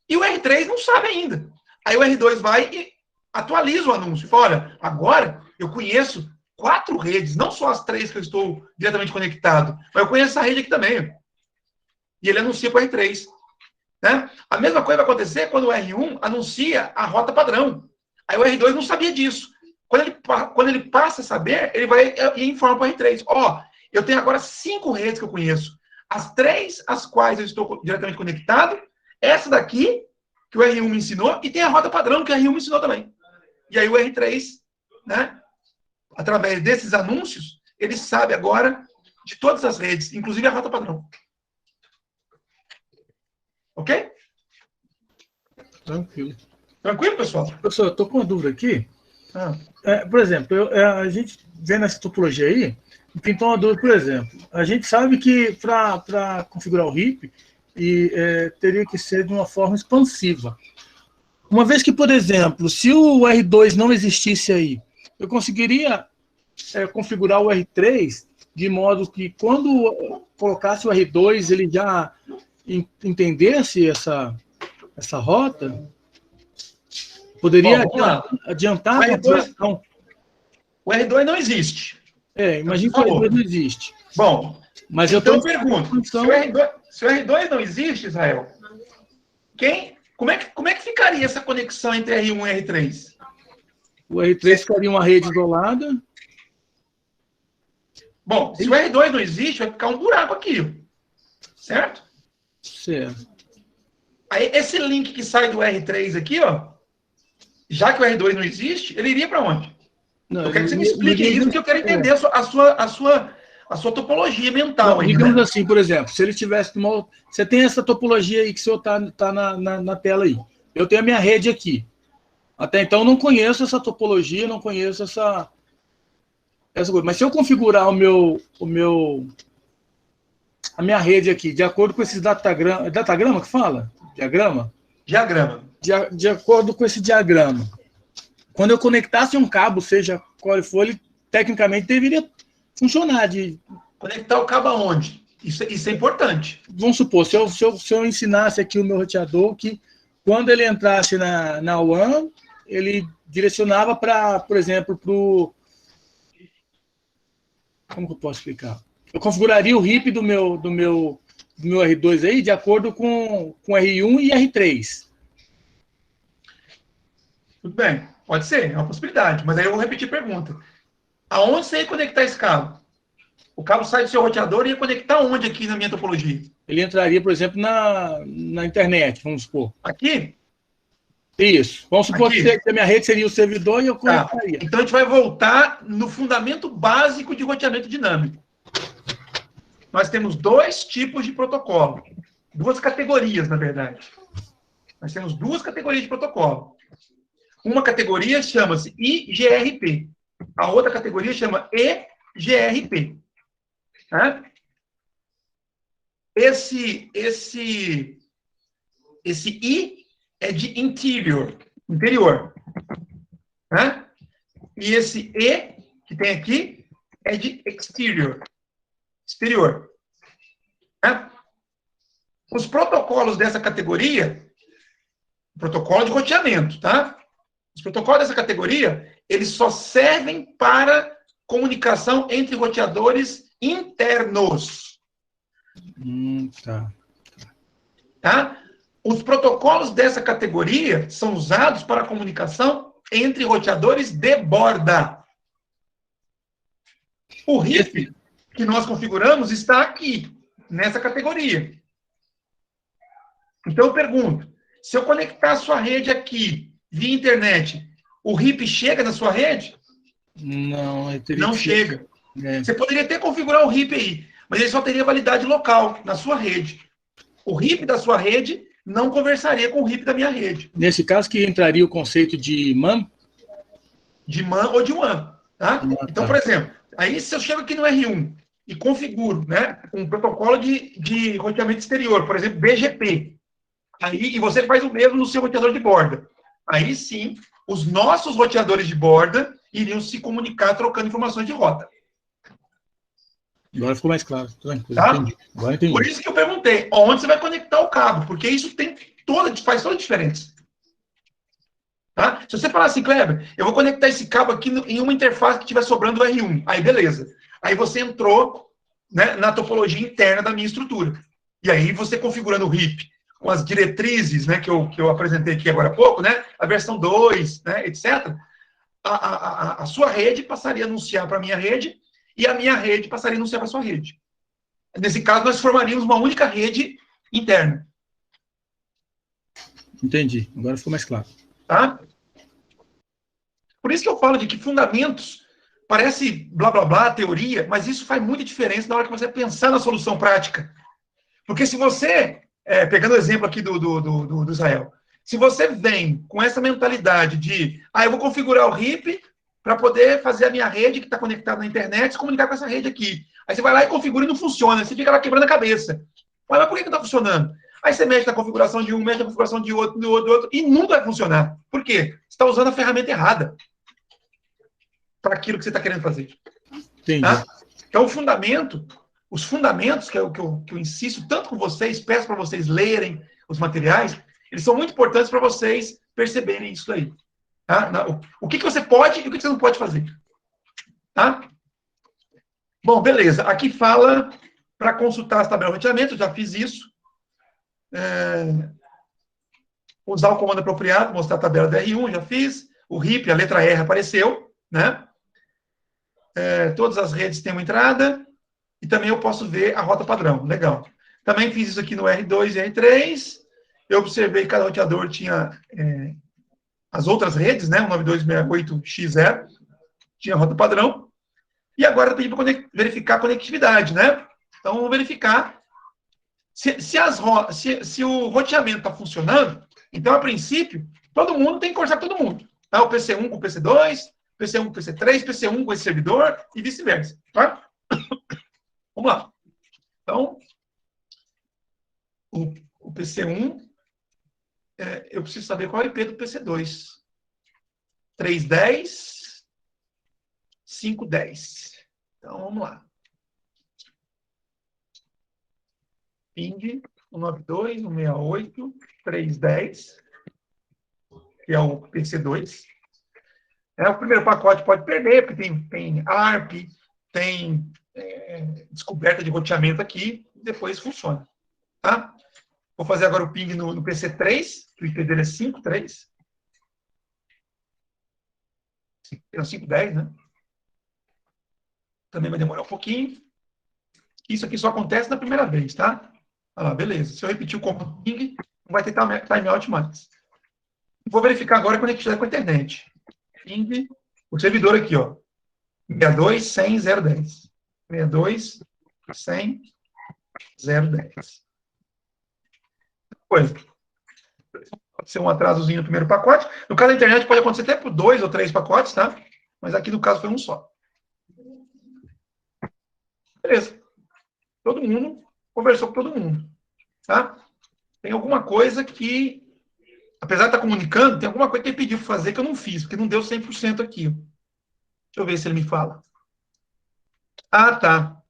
[SPEAKER 1] E o R3 não sabe ainda. Aí o R2 vai e atualiza o anúncio. Fala, olha, agora eu conheço 4 redes, não só as 3 que eu estou diretamente conectado, mas eu conheço essa rede aqui também. E ele anuncia para o R3. Né? A mesma coisa vai acontecer quando o R1 anuncia a rota padrão. Aí o R2 não sabia disso. Quando ele passa a saber, ele vai e informa para o R3. Ó, eu tenho agora 5 redes que eu conheço. As 3 às quais eu estou diretamente conectado, essa daqui, que o R1 me ensinou, e tem a rota padrão, que o R1 me ensinou também. E aí o R3, né, através desses anúncios, ele sabe agora de todas as redes, inclusive a rota padrão. Ok?
[SPEAKER 2] Tranquilo.
[SPEAKER 1] Tranquilo, pessoal?
[SPEAKER 2] Professor, eu estou com uma dúvida aqui.
[SPEAKER 1] Ah.
[SPEAKER 2] Por exemplo, a gente vendo essa topologia aí, pintou uma dúvida, por exemplo, a gente sabe que para configurar o RIP, teria que ser de uma forma expansiva. Uma vez que, por exemplo, se o R2 não existisse aí, eu conseguiria configurar o R3 de modo que quando colocasse o R2, ele já entendesse essa rota? Poderia adiantar a configuração?
[SPEAKER 1] O R2 não existe.
[SPEAKER 2] Imagina que o R2 não existe.
[SPEAKER 1] Bom,
[SPEAKER 2] mas
[SPEAKER 1] então eu pergunto, se o R2 não existe, Israel, como é que ficaria essa conexão entre R1 e R3?
[SPEAKER 2] O R3 ficaria uma rede isolada.
[SPEAKER 1] Bom, se o R2 não existe, vai ficar um buraco aqui. Certo?
[SPEAKER 2] Certo.
[SPEAKER 1] Aí, esse link que sai do R3 aqui, ó, já que o R2 não existe, ele iria para onde? Não, eu quero que você me explique isso, porque eu quero entender a sua topologia mental.
[SPEAKER 2] Não, digamos assim, por exemplo, se ele tivesse você tem essa topologia aí que o senhor está na tela aí. Eu tenho a minha rede aqui. Até então, eu não conheço essa topologia, não conheço essa coisa. Mas se eu configurar a minha rede aqui, de acordo com esses datagrama, datagrama que fala? Diagrama?
[SPEAKER 1] Diagrama.
[SPEAKER 2] De acordo com esse diagrama. Quando eu conectasse um cabo, seja qual for, ele tecnicamente deveria funcionar.
[SPEAKER 1] Conectar o cabo aonde? Isso é importante.
[SPEAKER 2] Vamos supor, se eu ensinasse aqui o meu roteador, que quando ele entrasse na WAN, ele direcionava para, por exemplo, para o... Como que eu posso explicar? Eu configuraria o RIP do meu R2 aí de acordo com R1 e R3.
[SPEAKER 1] Tudo bem, pode ser, é uma possibilidade. Mas aí eu vou repetir a pergunta. Aonde você ia conectar esse cabo? O cabo sai do seu roteador e ia conectar onde aqui na minha topologia?
[SPEAKER 2] Ele entraria, por exemplo, na internet, vamos supor.
[SPEAKER 1] Aqui?
[SPEAKER 2] Isso. Vamos supor que a minha rede seria o servidor e eu conectaria.
[SPEAKER 1] Então a gente vai voltar no fundamento básico de roteamento dinâmico. Nós temos 2 tipos de protocolo. 2 categorias, na verdade. Nós temos 2 categorias de protocolo. Uma categoria chama-se IGRP. A outra categoria chama EGRP. Tá? Esse I é de interior. Tá? E esse E, que tem aqui, é de exterior. Tá? Os protocolos dessa categoria, protocolo de roteamento, tá? Os protocolos dessa categoria, eles só servem para comunicação entre roteadores internos. Tá? Os protocolos dessa categoria são usados para comunicação entre roteadores de borda. O RIP que nós configuramos está aqui, nessa categoria. Então eu pergunto, se eu conectar a sua rede aqui, via internet, o RIP chega na sua rede? Não chega. Você poderia até configurar o RIP aí, mas ele só teria validade local, na sua rede. O RIP da sua rede não conversaria com o RIP da minha rede.
[SPEAKER 2] Nesse caso, que entraria o conceito de MAN?
[SPEAKER 1] De MAN ou de WAN. Tá? Então, por exemplo, aí se eu chego aqui no R1 e configuro, né, um protocolo de roteamento exterior, por exemplo, BGP, aí, e você faz o mesmo no seu roteador de borda. Aí sim, os nossos roteadores de borda iriam se comunicar trocando informações de rota.
[SPEAKER 2] Agora ficou mais claro. Tranquilo,
[SPEAKER 1] Tá?
[SPEAKER 2] entendi. Agora entendi.
[SPEAKER 1] Por isso que eu perguntei, onde você vai conectar o cabo? Porque isso faz toda a diferença. Tá? Se você falar assim, Kleber, eu vou conectar esse cabo aqui em uma interface que estiver sobrando o R1. Aí, beleza. Aí você entrou, né, na topologia interna da minha estrutura. E aí você configurando o RIP com as diretrizes, né, que eu apresentei aqui agora há pouco, né, a versão 2, né, etc., a sua rede passaria a anunciar para a minha rede e a minha rede passaria a anunciar para a sua rede. Nesse caso, nós formaríamos uma única rede interna.
[SPEAKER 2] Entendi. Agora ficou mais claro.
[SPEAKER 1] Tá? Por isso que eu falo de que fundamentos parece blá blá blá, teoria, mas isso faz muita diferença na hora que você pensar na solução prática. Porque se você, pegando o exemplo aqui do Israel, se você vem com essa mentalidade de, eu vou configurar o RIP para poder fazer a minha rede que está conectada na internet se comunicar com essa rede aqui. Aí você vai lá e configura e não funciona, você fica lá quebrando a cabeça. Mas por que não está funcionando? Aí você mexe na configuração de um, mexe na configuração de outro, do outro, e nunca vai funcionar. Por quê? Você está usando a ferramenta errada para aquilo que você está querendo fazer.
[SPEAKER 2] Entendi.
[SPEAKER 1] Tá? Então, os fundamentos, que eu insisto tanto com vocês, peço para vocês lerem os materiais, eles são muito importantes para vocês perceberem isso aí. Tá? O que você pode e o que você não pode fazer. Tá? Bom, beleza. Aqui fala para consultar as tabelas de roteamento, eu já fiz isso. Usar o comando apropriado, mostrar a tabela da R1, já fiz. O RIP, a letra R apareceu, né? Todas as redes têm uma entrada. E também eu posso ver a rota padrão. Legal. Também fiz isso aqui no R2 e R3. Eu observei que cada roteador tinha as outras redes, né? O 9268X0 tinha rota padrão. E agora eu pedi para verificar a conectividade, né? Então, vamos verificar se o roteamento está funcionando. Então, a princípio, todo mundo tem que conversar com todo mundo. Tá? O PC1 com o PC2, PC1 com o PC3, PC1 com esse servidor e vice-versa. Tá? Vamos lá. Então, o PC1, eu preciso saber qual é o IP do PC2. 310, 510. Então, vamos lá. Ping 192, 168, 310, que é o PC2. O primeiro pacote pode perder, porque tem ARP, tem descoberta de roteamento aqui, e depois funciona. Tá? Vou fazer agora o ping no PC3, que o IP dele é 53. É o 510, né? Também vai demorar um pouquinho. Isso aqui só acontece na primeira vez, tá? Olha lá, beleza. Se eu repetir o comando ping, não vai ter timeout mais. Vou verificar agora a conectividade com a internet. Ping, o servidor aqui, ó. 62.100.010. 62.100.010. Coisa. Pode ser um atrasozinho no primeiro pacote. No caso da internet, pode acontecer até por 2 ou 3 pacotes, tá? Mas aqui no caso foi um só. Beleza. Todo mundo conversou com todo mundo. Tá? Tem alguma coisa que, apesar de estar comunicando, tem alguma coisa que ele pediu para fazer que eu não fiz, porque não deu 100% aqui. Deixa eu ver se ele me fala. Ah, tá.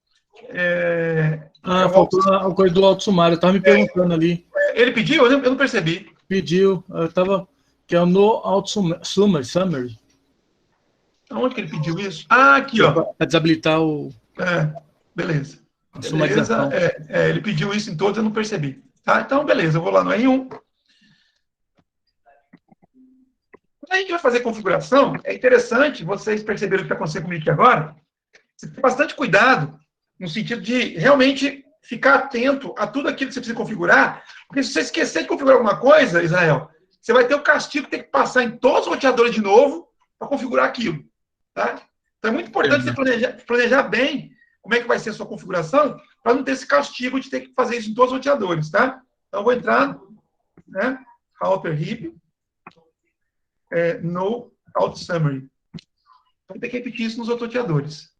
[SPEAKER 2] Faltou a coisa do auto sumário. Eu estava me perguntando ali.
[SPEAKER 1] Ele pediu? Eu não percebi.
[SPEAKER 2] Pediu. Eu estava... Que é o no auto summary.
[SPEAKER 1] Aonde que ele pediu isso? Ah, aqui, ó.
[SPEAKER 2] Para desabilitar o...
[SPEAKER 1] Beleza.
[SPEAKER 2] A sumarização.
[SPEAKER 1] Ele pediu isso em todos, eu não percebi. Tá? Então, beleza. Eu vou lá no R1. Quando a gente vai fazer configuração, é interessante, vocês perceberam o que está acontecendo comigo aqui agora, você tem bastante cuidado, no sentido de realmente ficar atento a tudo aquilo que você precisa configurar, porque se você esquecer de configurar alguma coisa, Israel, você vai ter o castigo de ter que passar em todos os roteadores de novo para configurar aquilo. Tá? Então é muito importante você planejar bem como é que vai ser a sua configuração, para não ter esse castigo de ter que fazer isso em todos os roteadores. Tá? Então eu vou entrar, né, router RIP, no auto summary. Então tem que repetir isso nos outros roteadores.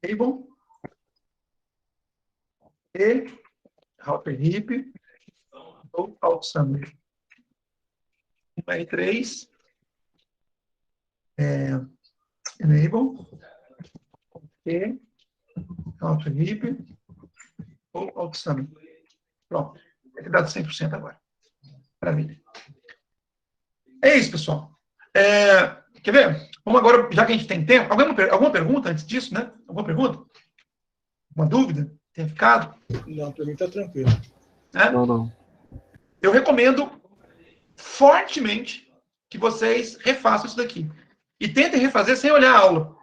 [SPEAKER 1] Table e router RIP no auto summary. R3 enable E Auto RIP ou Auto Summon. Pronto. Vai ter dado 100% agora. Maravilha. É isso, pessoal. Quer ver? Vamos agora, já que a gente tem tempo, alguma pergunta antes disso, né? Alguma pergunta? Uma dúvida? Tem ficado?
[SPEAKER 2] Não, para mim está tranquilo.
[SPEAKER 4] Não.
[SPEAKER 1] Eu recomendo fortemente que vocês refaçam isso daqui. E tentem refazer sem olhar a aula.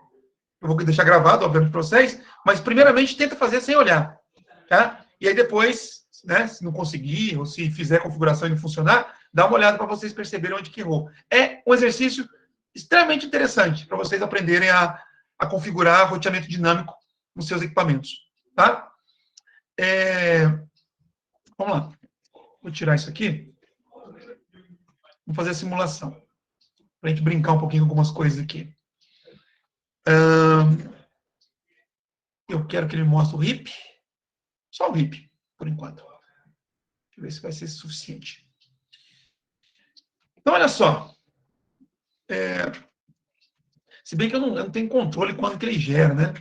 [SPEAKER 1] Eu vou deixar gravado, obviamente, para vocês, mas primeiramente tenta fazer sem olhar. Tá? E aí depois, né, se não conseguir, ou se fizer a configuração e não funcionar, dá uma olhada para vocês perceberem onde que errou. É um exercício extremamente interessante para vocês aprenderem a configurar roteamento dinâmico nos seus equipamentos. Tá? Vamos lá. Vou tirar isso aqui. Vamos fazer a simulação. Para a gente brincar um pouquinho com algumas coisas aqui. Eu quero que ele mostre o RIP. Só o RIP, por enquanto. Deixa eu ver se vai ser suficiente. Então, olha só. Se bem que eu não tenho controle quando que ele gera, né?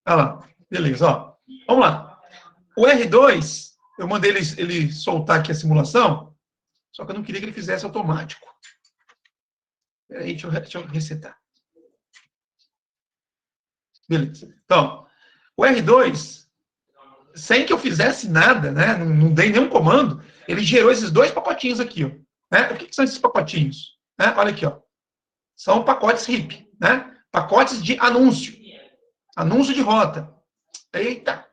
[SPEAKER 1] Olha lá. Beleza, ó. Vamos lá. O R2, eu mandei ele soltar aqui a simulação, só que eu não queria que ele fizesse automático. Peraí, deixa eu resetar. Beleza. Então, o R2, sem que eu fizesse nada, né, não dei nenhum comando, ele gerou esses dois pacotinhos aqui. Ó, né? O que são esses pacotinhos? Né? Olha aqui. Ó. São pacotes RIP. Né? Pacotes de anúncio. Anúncio de rota. Eita.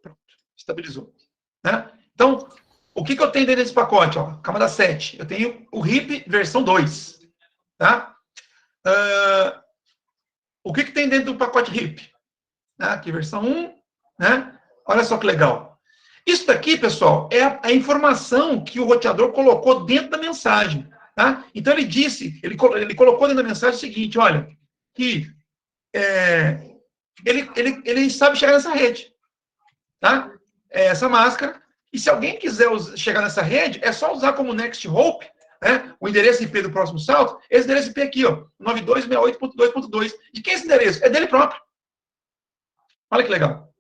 [SPEAKER 1] Pronto. Estabilizou. Né? Então, o que eu tenho dentro desse pacote? Ó, camada 7. Eu tenho o RIP versão 2. Tá? O que tem dentro do pacote RIP? Aqui, versão 1. Né? Olha só que legal. Isso daqui, pessoal, é a informação que o roteador colocou dentro da mensagem. Tá? Então, ele disse, ele colocou dentro da mensagem o seguinte, olha, que ele sabe chegar nessa rede. Tá? Essa máscara. E se alguém quiser chegar nessa rede, é só usar como next hope, né, o endereço IP do próximo salto, esse endereço IP aqui, ó, 9268.2.2. De quem é esse endereço? É dele próprio. Olha que legal.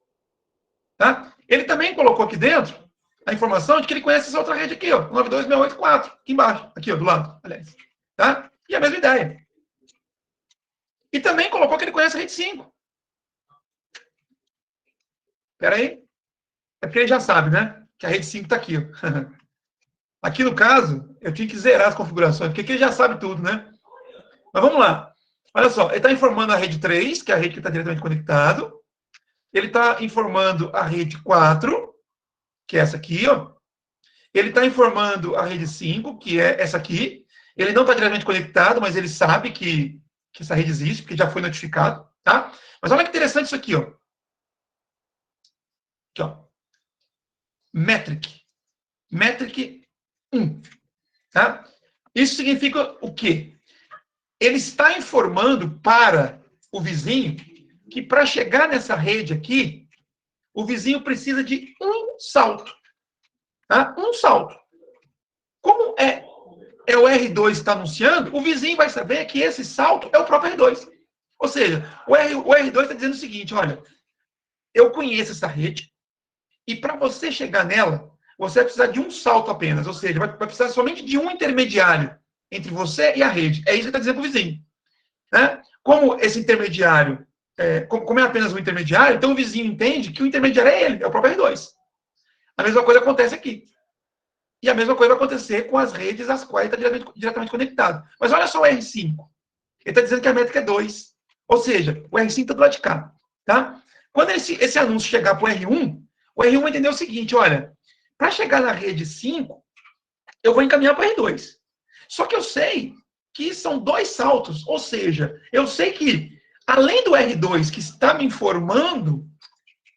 [SPEAKER 1] Tá? Ele também colocou aqui dentro a informação de que ele conhece essa outra rede aqui, ó, 92684, aqui embaixo, aqui, ó, do lado, aliás. Tá? E a mesma ideia. E também colocou que ele conhece a rede 5. Espera aí. É porque ele já sabe, né? Que a rede 5 está aqui, ó. Aqui no caso, eu tinha que zerar as configurações, porque aqui ele já sabe tudo, né? Mas vamos lá. Olha só, ele está informando a rede 3, que é a rede que está diretamente conectado. Ele está informando a rede 4, que é essa aqui, ó. Ele está informando a rede 5, que é essa aqui. Ele não está diretamente conectado, mas ele sabe que essa rede existe, porque já foi notificado, tá? Mas olha que interessante isso aqui, ó. Aqui, ó. Metric 1. Tá? Isso significa o quê? Ele está informando para o vizinho que para chegar nessa rede aqui, o vizinho precisa de um salto. Tá? Um salto. Como é o R2 que está anunciando, o vizinho vai saber que esse salto é o próprio R2. Ou seja, o R2 está dizendo o seguinte, olha, eu conheço essa rede, e para você chegar nela, você vai precisar de um salto apenas, ou seja, vai precisar somente de um intermediário entre você e a rede. É isso que ele está dizendo para o vizinho. Né? Como esse intermediário, como é apenas um intermediário, então o vizinho entende que o intermediário é ele, é o próprio R2. A mesma coisa acontece aqui. E a mesma coisa vai acontecer com as redes às quais ele está diretamente conectado. Mas olha só o R5. Ele está dizendo que a métrica é 2. Ou seja, o R5 está do lado de cá. Tá? Quando esse anúncio chegar para o R1 vai entender o seguinte, olha, para chegar na rede 5, eu vou encaminhar para o R2. Só que eu sei que são 2 saltos, ou seja, eu sei que, além do R2 que está me informando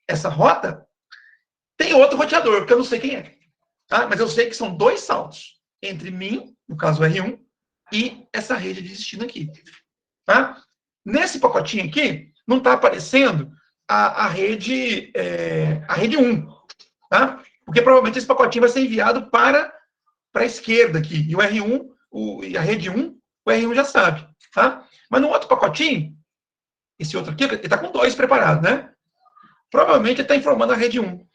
[SPEAKER 1] essa rota, tem outro roteador, que eu não sei quem é. Tá? Mas eu sei que são 2 saltos entre mim, no caso o R1, e essa rede de destino aqui. Tá? Nesse pacotinho aqui, não está aparecendo a rede 1. Tá? Porque provavelmente esse pacotinho vai ser enviado para a esquerda aqui. E o R1, e a rede 1, o R1 já sabe. Tá? Mas no outro pacotinho, esse outro aqui, ele está com 2 preparados, né? Provavelmente ele está informando a rede 1.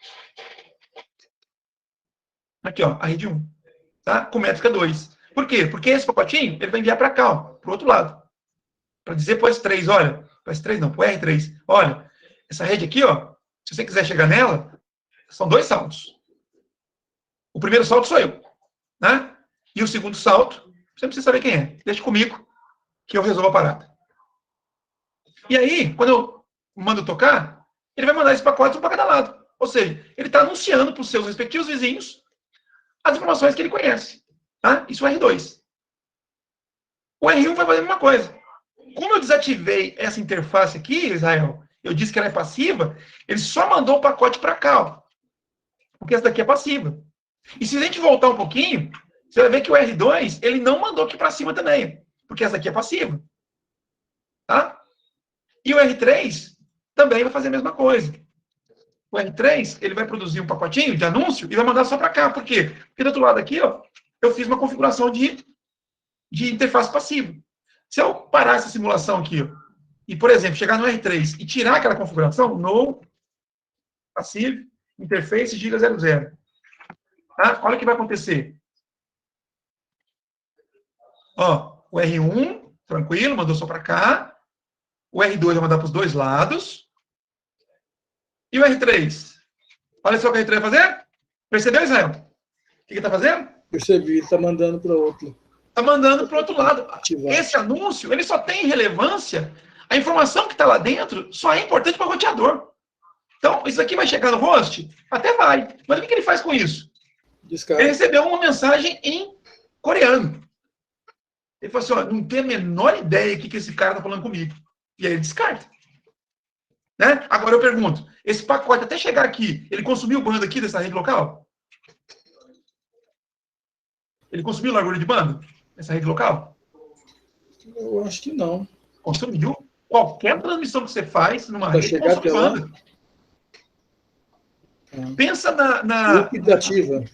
[SPEAKER 1] Aqui, ó, a rede 1. Tá? Com métrica 2. Por quê? Porque esse pacotinho, ele vai enviar para cá, para o outro lado. Para dizer para o S3, olha, para o S3 não, para o R3, olha, essa rede aqui, ó, se você quiser chegar nela, são 2 saltos. O primeiro salto sou eu, né? E o segundo salto, você não precisa saber quem é. Deixa comigo, que eu resolvo a parada. E aí, quando eu mando tocar, ele vai mandar esse pacote um para cada lado. Ou seja, ele está anunciando para os seus respectivos vizinhos as informações que ele conhece. Tá? Isso é o R2. O R1 vai fazer a mesma coisa. Como eu desativei essa interface aqui, Israel, eu disse que ela é passiva, ele só mandou o pacote para cá, ó, porque essa daqui é passiva. E se a gente voltar um pouquinho, você vai ver que o R2, ele não mandou aqui para cima também, porque essa daqui é passiva. Tá? E o R3 também vai fazer a mesma coisa. O R3, ele vai produzir um pacotinho de anúncio e vai mandar só para cá. Por quê? Porque do outro lado aqui, ó, eu fiz uma configuração de interface passiva. Se eu parar essa simulação aqui, ó, e, por exemplo, chegar no R3 e tirar aquela configuração, no passive, interface giga 00. Tá? Olha o que vai acontecer. Ó, o R1, tranquilo, mandou só para cá. O R2 vai mandar para os dois lados. E o R3? Olha só o que o R3 vai fazer. Percebeu, Israel? O que ele está fazendo?
[SPEAKER 2] Percebi, ele está mandando para o outro.
[SPEAKER 1] Está mandando para o outro lado.
[SPEAKER 2] Ativar.
[SPEAKER 1] Esse anúncio, ele só tem relevância. A informação que está lá dentro só é importante para o roteador. Então, isso aqui vai chegar no host? Até vai. Mas o que ele faz com isso?
[SPEAKER 2] Descarga.
[SPEAKER 1] Ele recebeu uma mensagem em coreano. Ele falou assim, ó, não tem a menor ideia do que esse cara está falando comigo. E aí ele descarta. Né? Agora eu pergunto, esse pacote até chegar aqui, ele consumiu banda aqui dessa rede local? Ele consumiu largura de banda nessa rede local?
[SPEAKER 2] Eu acho que não.
[SPEAKER 1] Consumiu. Qualquer transmissão que você faz numa
[SPEAKER 2] Pra
[SPEAKER 1] rede
[SPEAKER 2] chegar
[SPEAKER 1] consome
[SPEAKER 2] até lá?
[SPEAKER 1] banda. Pensa na...
[SPEAKER 2] Por isso que desativa.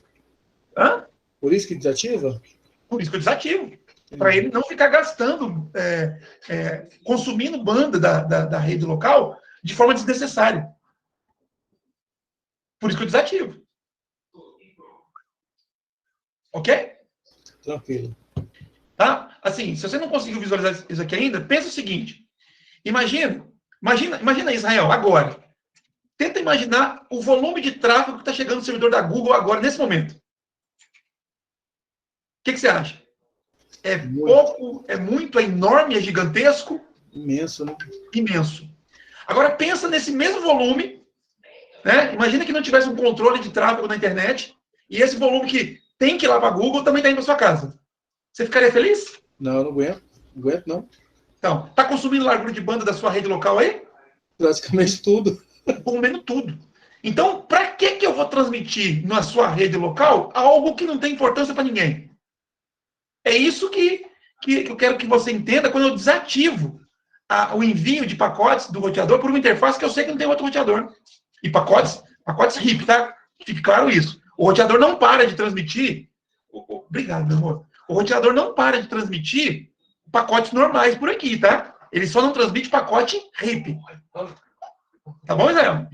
[SPEAKER 1] Hã?
[SPEAKER 2] Por isso que desativa?
[SPEAKER 1] Por isso que eu desativo. Para ele não ficar gastando, consumindo banda da rede local de forma desnecessária. Por isso que eu desativo. Ok?
[SPEAKER 2] Tranquilo.
[SPEAKER 1] Tá? Assim, se você não conseguiu visualizar isso aqui ainda, pensa o seguinte. Imagina Israel, agora. Tenta imaginar o volume de tráfego que está chegando no servidor da Google agora, nesse momento. O que você acha? É pouco, é muito, é enorme, é gigantesco?
[SPEAKER 2] Imenso, né?
[SPEAKER 1] Imenso. Agora pensa nesse mesmo volume, né? Imagina que não tivesse um controle de tráfego na internet, e esse volume que tem que ir lá para a Google também está indo para sua casa. Você ficaria feliz?
[SPEAKER 2] Não, eu não aguento. Não aguento, não.
[SPEAKER 1] Então, está consumindo largura de banda da sua rede local aí?
[SPEAKER 2] Praticamente tudo.
[SPEAKER 1] Comendo tudo. Então, para que eu vou transmitir na sua rede local algo que não tem importância para ninguém? É isso que eu quero que você entenda quando eu desativo o envio de pacotes do roteador por uma interface que eu sei que não tem outro roteador. E pacotes RIP, tá? Fique claro isso. O roteador não para de transmitir. Obrigado, meu amor. O roteador não para de transmitir pacotes normais por aqui, tá? Ele só não transmite pacote RIP. Tá bom, Israel?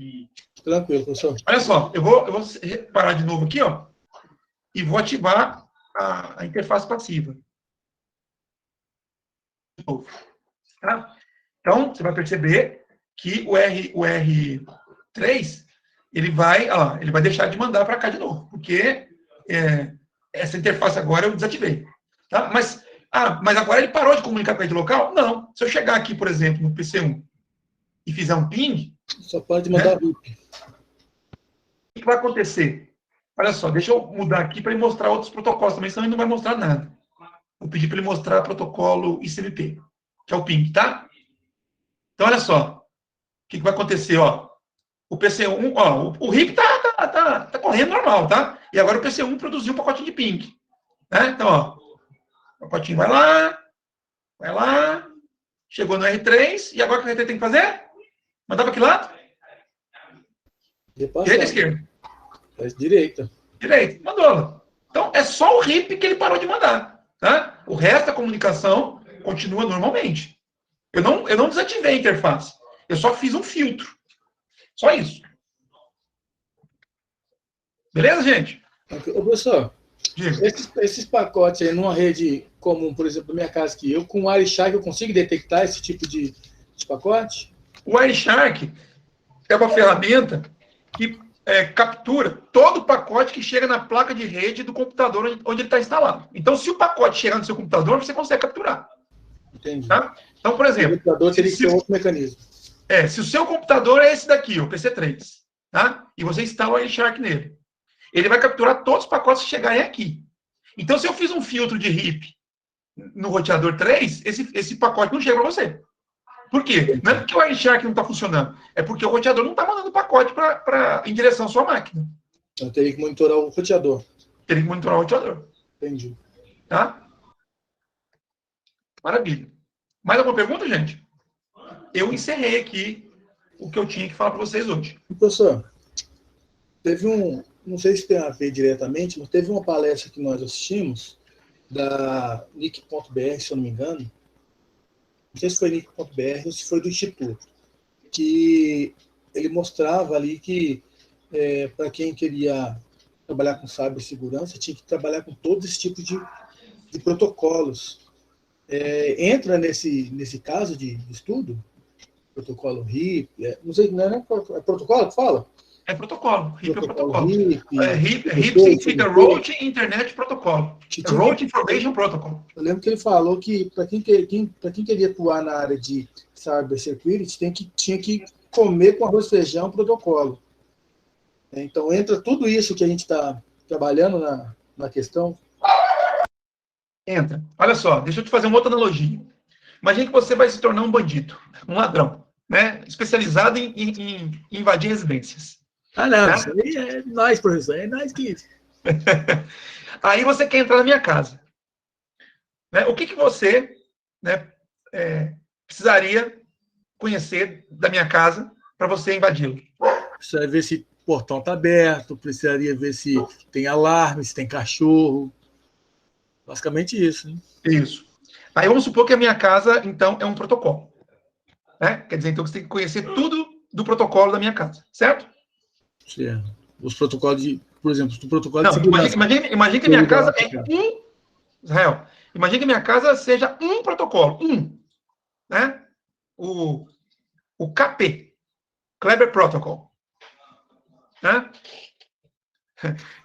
[SPEAKER 2] Tranquilo, professor.
[SPEAKER 1] Olha só, eu vou parar de novo aqui, ó, e vou ativar a interface passiva. Tá? Então, você vai perceber que o R3, ele vai deixar de mandar para cá de novo, porque essa interface agora eu desativei. Tá? Mas agora ele parou de comunicar com a rede local? Não. Se eu chegar aqui, por exemplo, no PC1 e fizer um ping...
[SPEAKER 2] Só pode mandar VIP.
[SPEAKER 1] O que vai acontecer? Olha só, deixa eu mudar aqui para ele mostrar outros protocolos também, senão ele não vai mostrar nada. Vou pedir para ele mostrar o protocolo ICMP, que é o ping, tá? Então, olha só. O que vai acontecer, ó? O PC1, ó, o RIP tá correndo normal, tá? E agora o PC1 produziu um pacotinho de ping. Né? Então, ó, o pacotinho vai lá, chegou no R3, e agora o que o R3 tem que fazer? Mandar para que lado? Direita ou esquerda?
[SPEAKER 2] Direita.
[SPEAKER 1] Direita, mandou. Então, é só o RIP que ele parou de mandar. Tá? O resto da comunicação continua normalmente. Eu não desativei a interface. Eu só fiz um filtro. Só isso. Beleza, gente?
[SPEAKER 2] Ô, professor,
[SPEAKER 1] Diga.
[SPEAKER 2] esses pacotes aí numa rede comum, por exemplo, na minha casa aqui, eu com o Wireshark eu consigo detectar esse tipo de pacote?
[SPEAKER 1] O Wireshark é uma ferramenta que captura todo o pacote que chega na placa de rede do computador onde ele está instalado. Então, se o pacote chegar no seu computador, você consegue capturar.
[SPEAKER 2] Entendi.
[SPEAKER 1] Tá? Então, por
[SPEAKER 2] O
[SPEAKER 1] exemplo,
[SPEAKER 2] computador teria que ter outro mecanismo.
[SPEAKER 1] se o seu computador é esse daqui, o PC3, tá? E você instala o Wireshark nele, ele vai capturar todos os pacotes que chegarem aqui. Então, se eu fiz um filtro de RIP no roteador 3, esse pacote não chega para você. Por quê? Não é porque o Wireshark não está funcionando, é porque o roteador não está mandando pacote em direção à sua máquina.
[SPEAKER 2] Eu teria que monitorar o roteador.
[SPEAKER 1] Teria que monitorar o roteador.
[SPEAKER 2] Entendi.
[SPEAKER 1] Tá? Maravilha. Mais alguma pergunta, gente? Eu encerrei aqui o que eu tinha que falar para vocês hoje.
[SPEAKER 2] Professor, teve não sei se tem a ver diretamente, mas teve uma palestra que nós assistimos, da NIC.br, se eu não me engano, não sei se foi NIC.br ou se foi do Instituto, que ele mostrava ali que para quem queria trabalhar com cibersegurança, tinha que trabalhar com todos esses tipos de protocolos. Entra nesse caso de estudo? Protocolo RIP? Não sei, não é protocolo que fala?
[SPEAKER 1] É protocolo. RIP é protocolo.
[SPEAKER 2] RIP,
[SPEAKER 1] RIP significa Route Internet Protocol. Route Information Protocol.
[SPEAKER 2] Eu lembro que ele falou que para quem queria atuar na área de cybersecurity, tinha que comer com arroz e feijão protocolo. Então, entra tudo isso que a gente está trabalhando na questão?
[SPEAKER 1] Entra. Olha só, deixa eu te fazer uma outra analogia. Imagine que você vai se tornar um bandido, um ladrão, né? Especializado em invadir residências.
[SPEAKER 2] Ah, não, isso aí é nós, professor, é nós que...
[SPEAKER 1] Aí você quer entrar na minha casa. Né? O que você, né, precisaria conhecer da minha casa para você invadi-lo?
[SPEAKER 2] Precisaria ver se o portão está aberto, precisaria ver se tem alarme, se tem cachorro. Basicamente isso, né?
[SPEAKER 1] Isso. Aí vamos supor que a minha casa, então, é um protocolo. Né? Quer dizer, então, você tem que conhecer tudo do protocolo da minha casa, certo?
[SPEAKER 2] Certo. Os protocolos por exemplo, o protocolo
[SPEAKER 1] Não,
[SPEAKER 2] de segurança.
[SPEAKER 1] imagine que a minha casa é Israel, imagine que a minha casa seja um protocolo, né? O KP, Kleber Protocol. Né?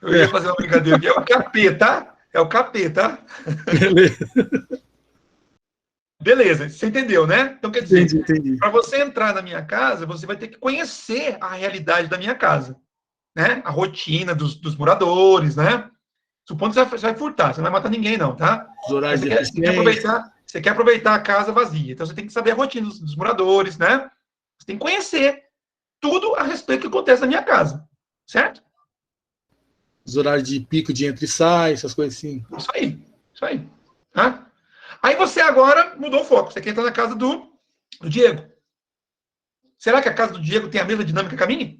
[SPEAKER 1] Eu ia fazer uma brincadeira aqui, é o KP, tá? É o KP, tá?
[SPEAKER 2] Beleza.
[SPEAKER 1] Beleza, você entendeu, né? Então, quer dizer,
[SPEAKER 2] Entendi.
[SPEAKER 1] para você entrar na minha casa, você vai ter que conhecer a realidade da minha casa, né? A rotina dos moradores, né? Supondo que você vai furtar, você não vai matar ninguém, não, tá?
[SPEAKER 2] Os horários de
[SPEAKER 1] Você quer aproveitar a casa vazia. Então, você tem que saber a rotina dos moradores, né? Você tem que conhecer tudo a respeito do que acontece na minha casa, certo?
[SPEAKER 2] Os horários de pico de entra e sai, essas coisas assim.
[SPEAKER 1] Isso aí. Tá? Aí você agora mudou o foco. Você quer entrar na casa do Diego. Será que a casa do Diego tem a mesma dinâmica que a minha?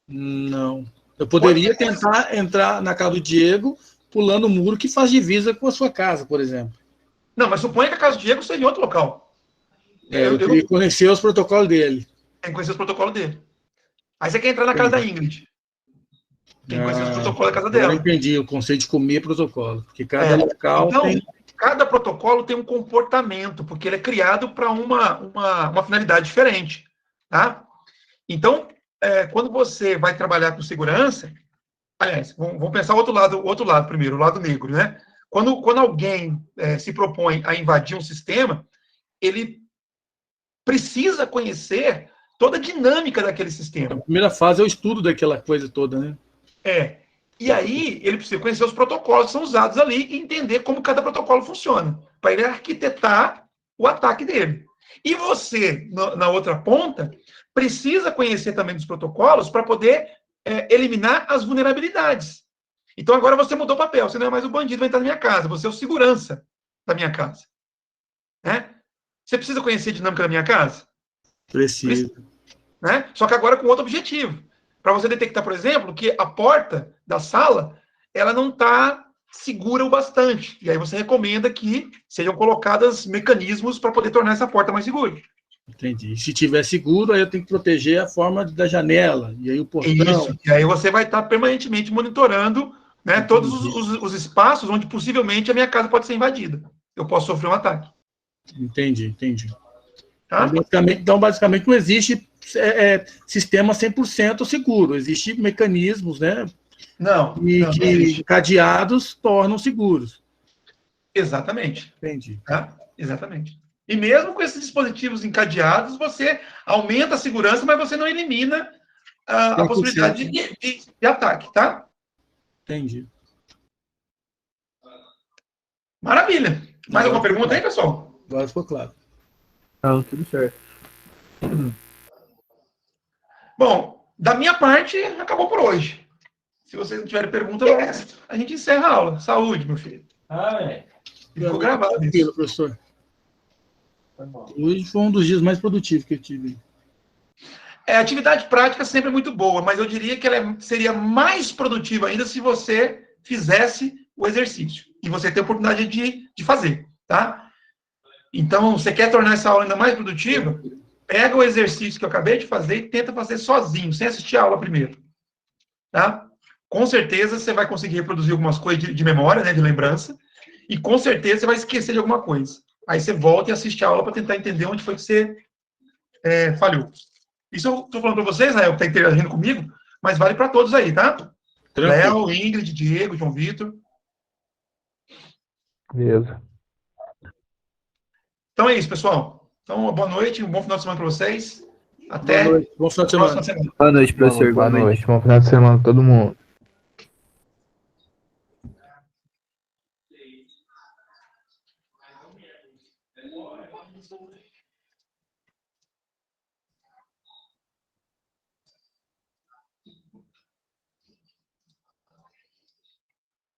[SPEAKER 2] Não. Eu poderia tentar entrar na casa do Diego pulando o muro que faz divisa com a sua casa, por exemplo.
[SPEAKER 1] Não, mas suponha que a casa do Diego seja em outro local.
[SPEAKER 2] Eu queria conhecer os protocolos dele.
[SPEAKER 1] Tem que conhecer os protocolos dele. Aí você quer entrar na casa da Ingrid. Tem que conhecer os protocolos da casa dela.
[SPEAKER 2] Eu entendi o conceito de comer protocolo. Porque cada local
[SPEAKER 1] então,
[SPEAKER 2] tem...
[SPEAKER 1] Cada protocolo tem um comportamento, porque ele é criado para uma finalidade diferente. Tá? Então, quando você vai trabalhar com segurança, aliás, vamos pensar o outro lado primeiro, o lado negro, né? Quando alguém se propõe a invadir um sistema, ele precisa conhecer toda a dinâmica daquele sistema.
[SPEAKER 2] A primeira fase é o estudo daquela coisa toda, né?
[SPEAKER 1] E aí, ele precisa conhecer os protocolos que são usados ali e entender como cada protocolo funciona, para ele arquitetar o ataque dele. E você, na outra ponta, precisa conhecer também dos protocolos para poder eliminar as vulnerabilidades. Então, agora você mudou o papel. Você não é mais o bandido que vai entrar na minha casa. Você é o segurança da minha casa. Né? Você precisa conhecer a dinâmica da minha casa?
[SPEAKER 2] Precisa.
[SPEAKER 1] Né? Só que agora com outro objetivo. Para você detectar, por exemplo, que a porta da sala ela não está segura o bastante. E aí você recomenda que sejam colocados mecanismos para poder tornar essa porta mais segura.
[SPEAKER 2] Entendi. Se tiver seguro, aí eu tenho que proteger a forma da janela, e aí o portão.
[SPEAKER 1] Isso. E aí você vai estar permanentemente monitorando, né, todos os espaços onde possivelmente a minha casa pode ser invadida. Eu posso sofrer um ataque.
[SPEAKER 2] Entendi.
[SPEAKER 1] Tá?
[SPEAKER 2] Então, basicamente, não existe sistema 100% seguro. Existem mecanismos, né?
[SPEAKER 1] Não.
[SPEAKER 2] Que cadeados tornam seguros.
[SPEAKER 1] Exatamente.
[SPEAKER 2] Entendi.
[SPEAKER 1] Tá? Exatamente. E mesmo com esses dispositivos encadeados, você aumenta a segurança, mas você não elimina a possibilidade de ataque, tá?
[SPEAKER 2] Entendi.
[SPEAKER 1] Maravilha. Mais alguma pergunta aí, pessoal?
[SPEAKER 2] Agora ficou claro.
[SPEAKER 3] Não, tudo certo.
[SPEAKER 1] Bom, da minha parte, acabou por hoje. Se vocês não tiverem pergunta, a gente encerra a aula. Saúde, meu filho. Ficou gravado isso.
[SPEAKER 2] Tranquilo, professor. Hoje foi um dos dias mais produtivos que eu tive.
[SPEAKER 1] A atividade prática sempre é muito boa, mas eu diria que ela seria mais produtiva ainda se você fizesse o exercício. E você tem a oportunidade de fazer, tá? Então, você quer tornar essa aula ainda mais produtiva? Pega o exercício que eu acabei de fazer e tenta fazer sozinho, sem assistir a aula primeiro. Tá? Com certeza você vai conseguir reproduzir algumas coisas de memória, né, de lembrança, e com certeza você vai esquecer de alguma coisa. Aí você volta e assiste a aula para tentar entender onde foi que você falhou. Isso eu estou falando para vocês, Rael, que está interagindo comigo, mas vale para todos aí, tá? Léo, Ingrid, Diego, João Vitor.
[SPEAKER 5] Beleza.
[SPEAKER 1] Então é isso, pessoal. Então, uma boa noite, um bom final de semana para vocês. Até
[SPEAKER 2] Boa noite. Bom final de semana.
[SPEAKER 3] Boa noite, professor.
[SPEAKER 5] Boa noite. Bom final de semana pra todo mundo.